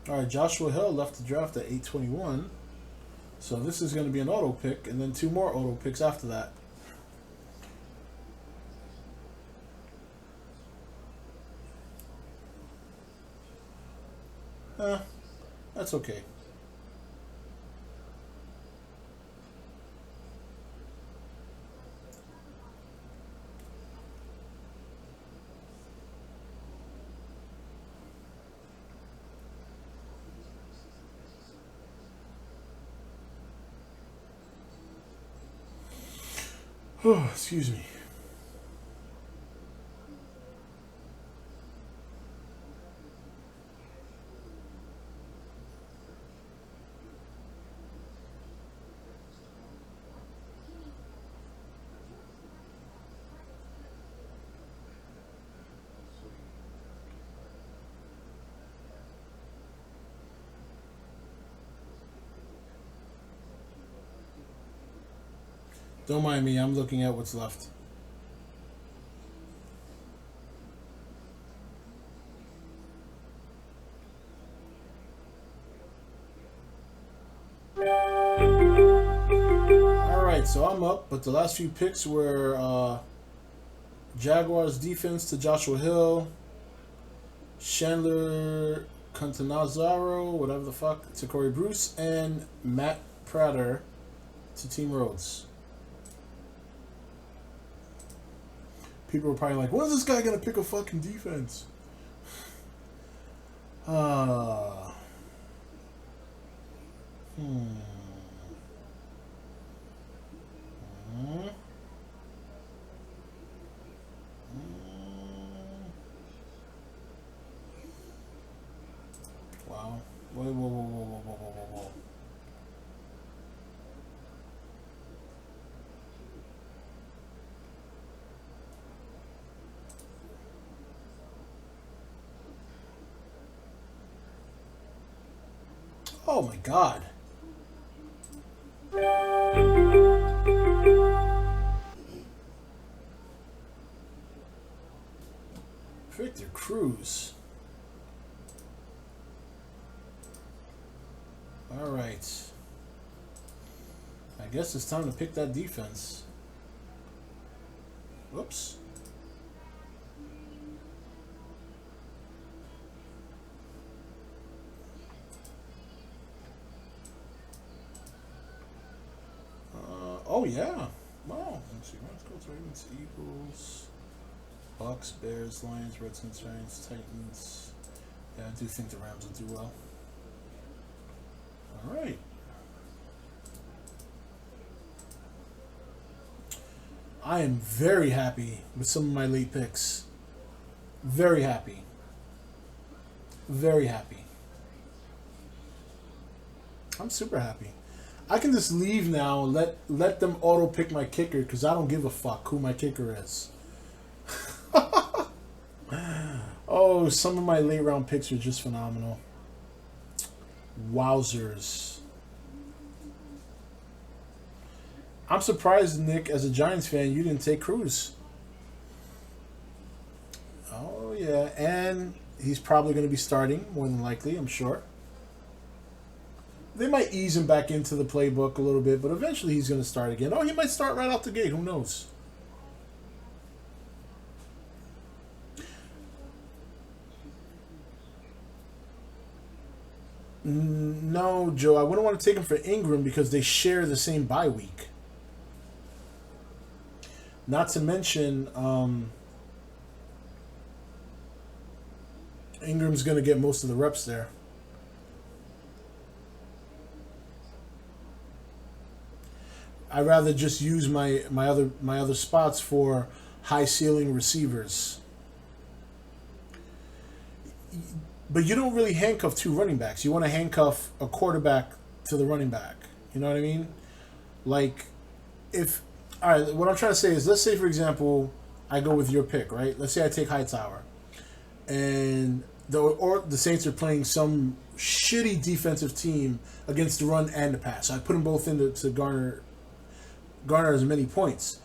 Speaker 1: All right, Joshua Hill left the draft at 821. So this is going to be an auto pick, and then 2 more auto picks after that. That's okay. Oh, excuse me. Don't mind me, I'm looking at what's left. Alright, so I'm up, but the last few picks were Jaguars defense to Joshua Hill, Chandler Cantanazaro, whatever the fuck, to Corey Bruce, and Matt Prater to Team Rhodes. People were probably like, when is this guy gonna pick a fucking defense? Hmm. Wow. Whoa. Oh my god. Victor Cruz. Alright. I guess it's time to pick that defense. Whoops. Oh yeah. Wow. Let's see. Let's go to Ravens, Eagles, Bucks, Bears, Lions, Redskins, Giants, Titans. Yeah, I do think the Rams will do well. All right. I am very happy with some of my late picks. Very happy. Very happy. I'm super happy. I can just leave now and let them auto pick my kicker because I don't give a fuck who my kicker is. Oh, some of my late round picks are just phenomenal. Wowzers. I'm surprised, Nick, as a Giants fan, you didn't take Cruz. Oh, yeah. And he's probably going to be starting, more than likely, I'm sure. They might ease him back into the playbook a little bit, but eventually he's going to start again. Oh, he might start right out the gate. Who knows? No, Joe. I wouldn't want to take him for Ingram because they share the same bye week. Not to mention, Ingram's going to get most of the reps there. I'd rather just use my other spots for high ceiling receivers. But you don't really handcuff two running backs. You want to handcuff a quarterback to the running back. You know what I mean? Like, if... All right, what I'm trying to say is, let's say, for example, I go with your pick, right? Let's say I take Hightower. And the Saints are playing some shitty defensive team against the run and the pass. So I put them both in to garner as many points.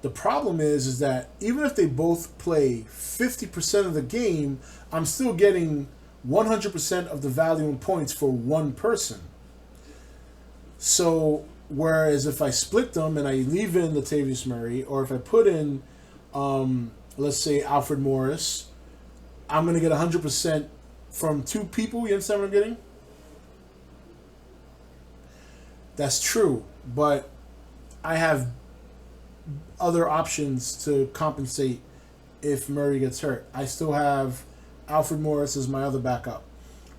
Speaker 1: The problem is that even if they both play 50% of the game, I'm still getting 100% of the value in points for one person. So, whereas if I split them and I leave in Latavius Murray, or if I put in, let's say, Alfred Morris, I'm going to get 100% from two people. You understand what I'm getting? That's true, but I have other options to compensate if Murray gets hurt. I still have Alfred Morris as my other backup,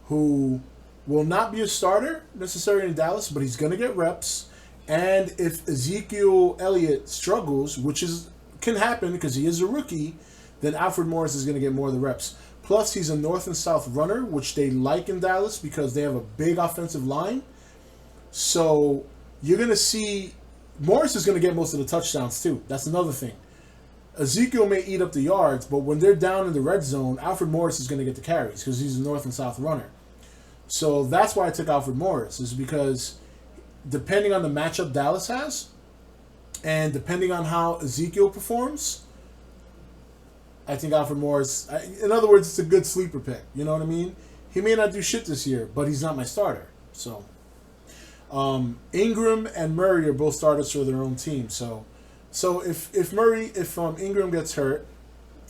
Speaker 1: who will not be a starter necessarily in Dallas, but he's going to get reps. And if Ezekiel Elliott struggles, which can happen because he is a rookie, then Alfred Morris is going to get more of the reps. Plus, he's a north and south runner, which they like in Dallas because they have a big offensive line. So you're going to see Morris is going to get most of the touchdowns too. That's another thing. Ezekiel may eat up the yards, but when they're down in the red zone, Alfred Morris is going to get the carries because he's a north and south runner. So that's why I took Alfred Morris, is because depending on the matchup Dallas has, and depending on how Ezekiel performs, I think Alfred Morris, in other words, it's a good sleeper pick. You know what I mean? He may not do shit this year, but he's not my starter. So Ingram and Murray are both starters for their own team. So if Ingram gets hurt,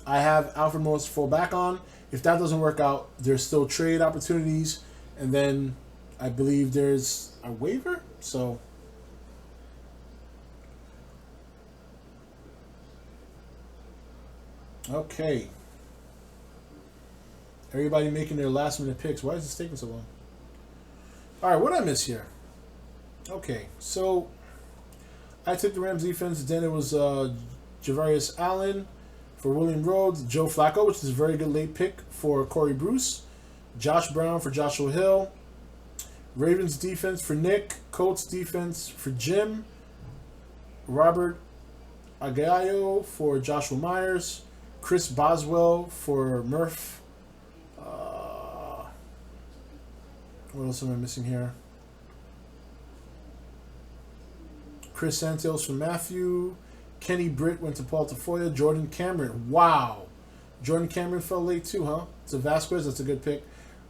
Speaker 1: I have Alfred Morris to fall back on. If that doesn't work out, there's still trade opportunities, and then I believe there's a waiver. So okay, everybody making their last minute picks. Why is this taking so long? All right, what did I miss here? Okay, so I took the Rams defense. Then it was Javarius Allen for William Rhodes, Joe Flacco, which is a very good late pick for Corey Bruce, Josh Brown for Joshua Hill, Ravens defense for Nick, Colts defense for Jim, Robert Aguayo for Joshua Myers, Chris Boswell for Murph. What else am I missing here? Chris Santos for Matthew. Kenny Britt went to Paul Tafoya. Jordan Cameron. Wow. Jordan Cameron fell late too, huh? To Vasquez. That's a good pick.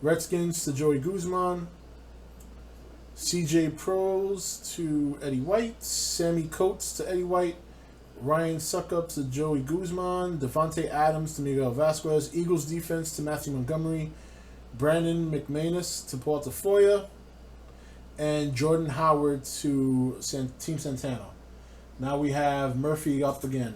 Speaker 1: Redskins to Joey Guzman. CJ Pros to Eddie White. Sammy Coates to Eddie White. Ryan Suckup to Joey Guzman. Devontae Adams to Miguel Vasquez. Eagles defense to Matthew Montgomery. Brandon McManus to Paul Tafoya. And Jordan Howard to Team Santana. Now we have Murphy up again.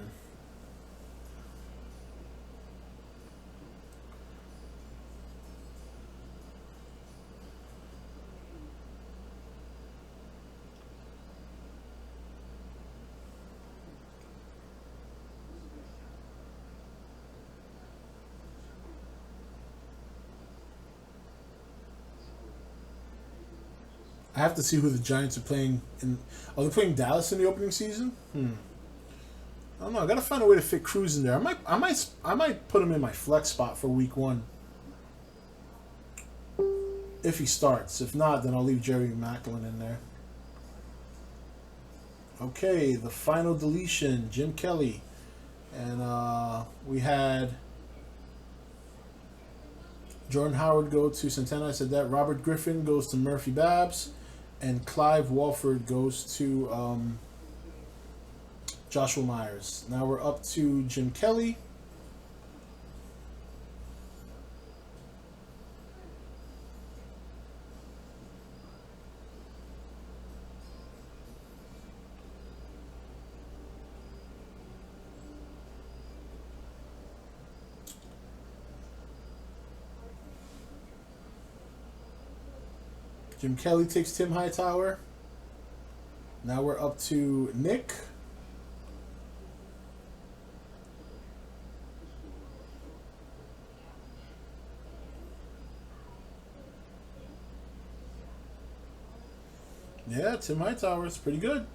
Speaker 1: I have to see who the Giants are playing in. Are they playing Dallas in the opening season? I don't know. I gotta find a way to fit Cruz in there. I might put him in my flex spot for week 1. If he starts. If not, then I'll leave Jerry Maclin in there. Okay, the final deletion, Jim Kelly. And we had Jordan Howard go to Santana. I said that. Robert Griffin goes to Murphy Babs. And Clive Walford goes to Joshua Myers. Now we're up to Jim Kelly. Jim Kelly takes Tim Hightower. Now we're up to Nick. Yeah, Tim Hightower is pretty good.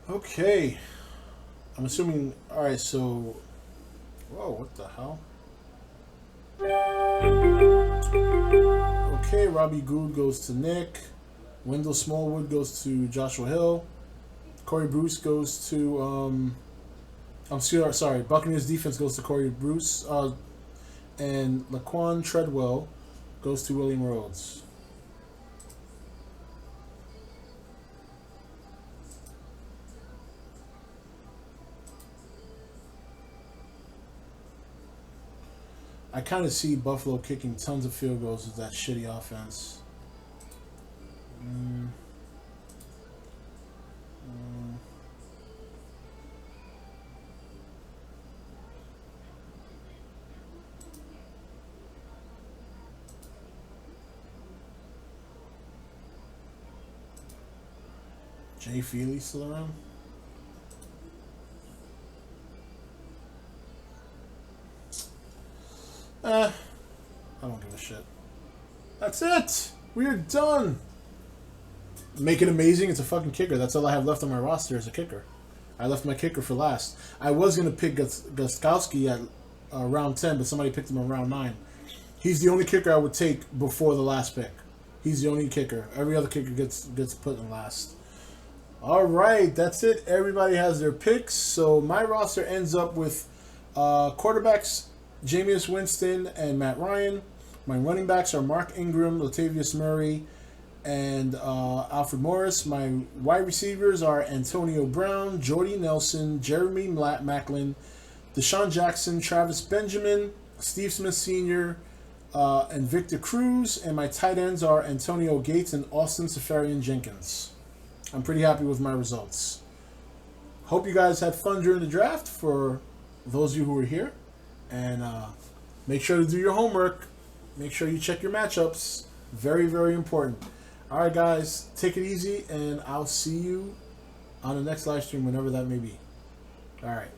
Speaker 1: Okay. I'm assuming... Alright, so... Whoa, what the hell? Okay, Robbie Gould goes to Nick. Wendell Smallwood goes to Joshua Hill. Corey Bruce goes to... I'm sorry. Buccaneers defense goes to Corey Bruce. And Laquan Treadwell goes to William Rhodes. I kind of see Buffalo kicking tons of field goals with that shitty offense. Jay Feely still around? I don't give a shit. That's it! We are done! Make it amazing, it's a fucking kicker. That's all I have left on my roster is a kicker. I left my kicker for last. I was going to pick Gostkowski at round 10, but somebody picked him in round 9. He's the only kicker I would take before the last pick. He's the only kicker. Every other kicker gets put in last. Alright, that's it. Everybody has their picks. So my roster ends up with quarterbacks, Jameis Winston and Matt Ryan. My running backs are Mark Ingram, Latavius Murray, and Alfred Morris. My wide receivers are Antonio Brown, Jordy Nelson, Jeremy Maclin, Deshaun Jackson, Travis Benjamin, Steve Smith Sr., and Victor Cruz. And my tight ends are Antonio Gates and Austin Safarian Jenkins. I'm pretty happy with my results. Hope you guys had fun during the draft for those of you who were here. And make sure to do your homework. Make sure you check your matchups. Very, very important. All right, guys, take it easy, and I'll see you on the next live stream, whenever that may be. All right.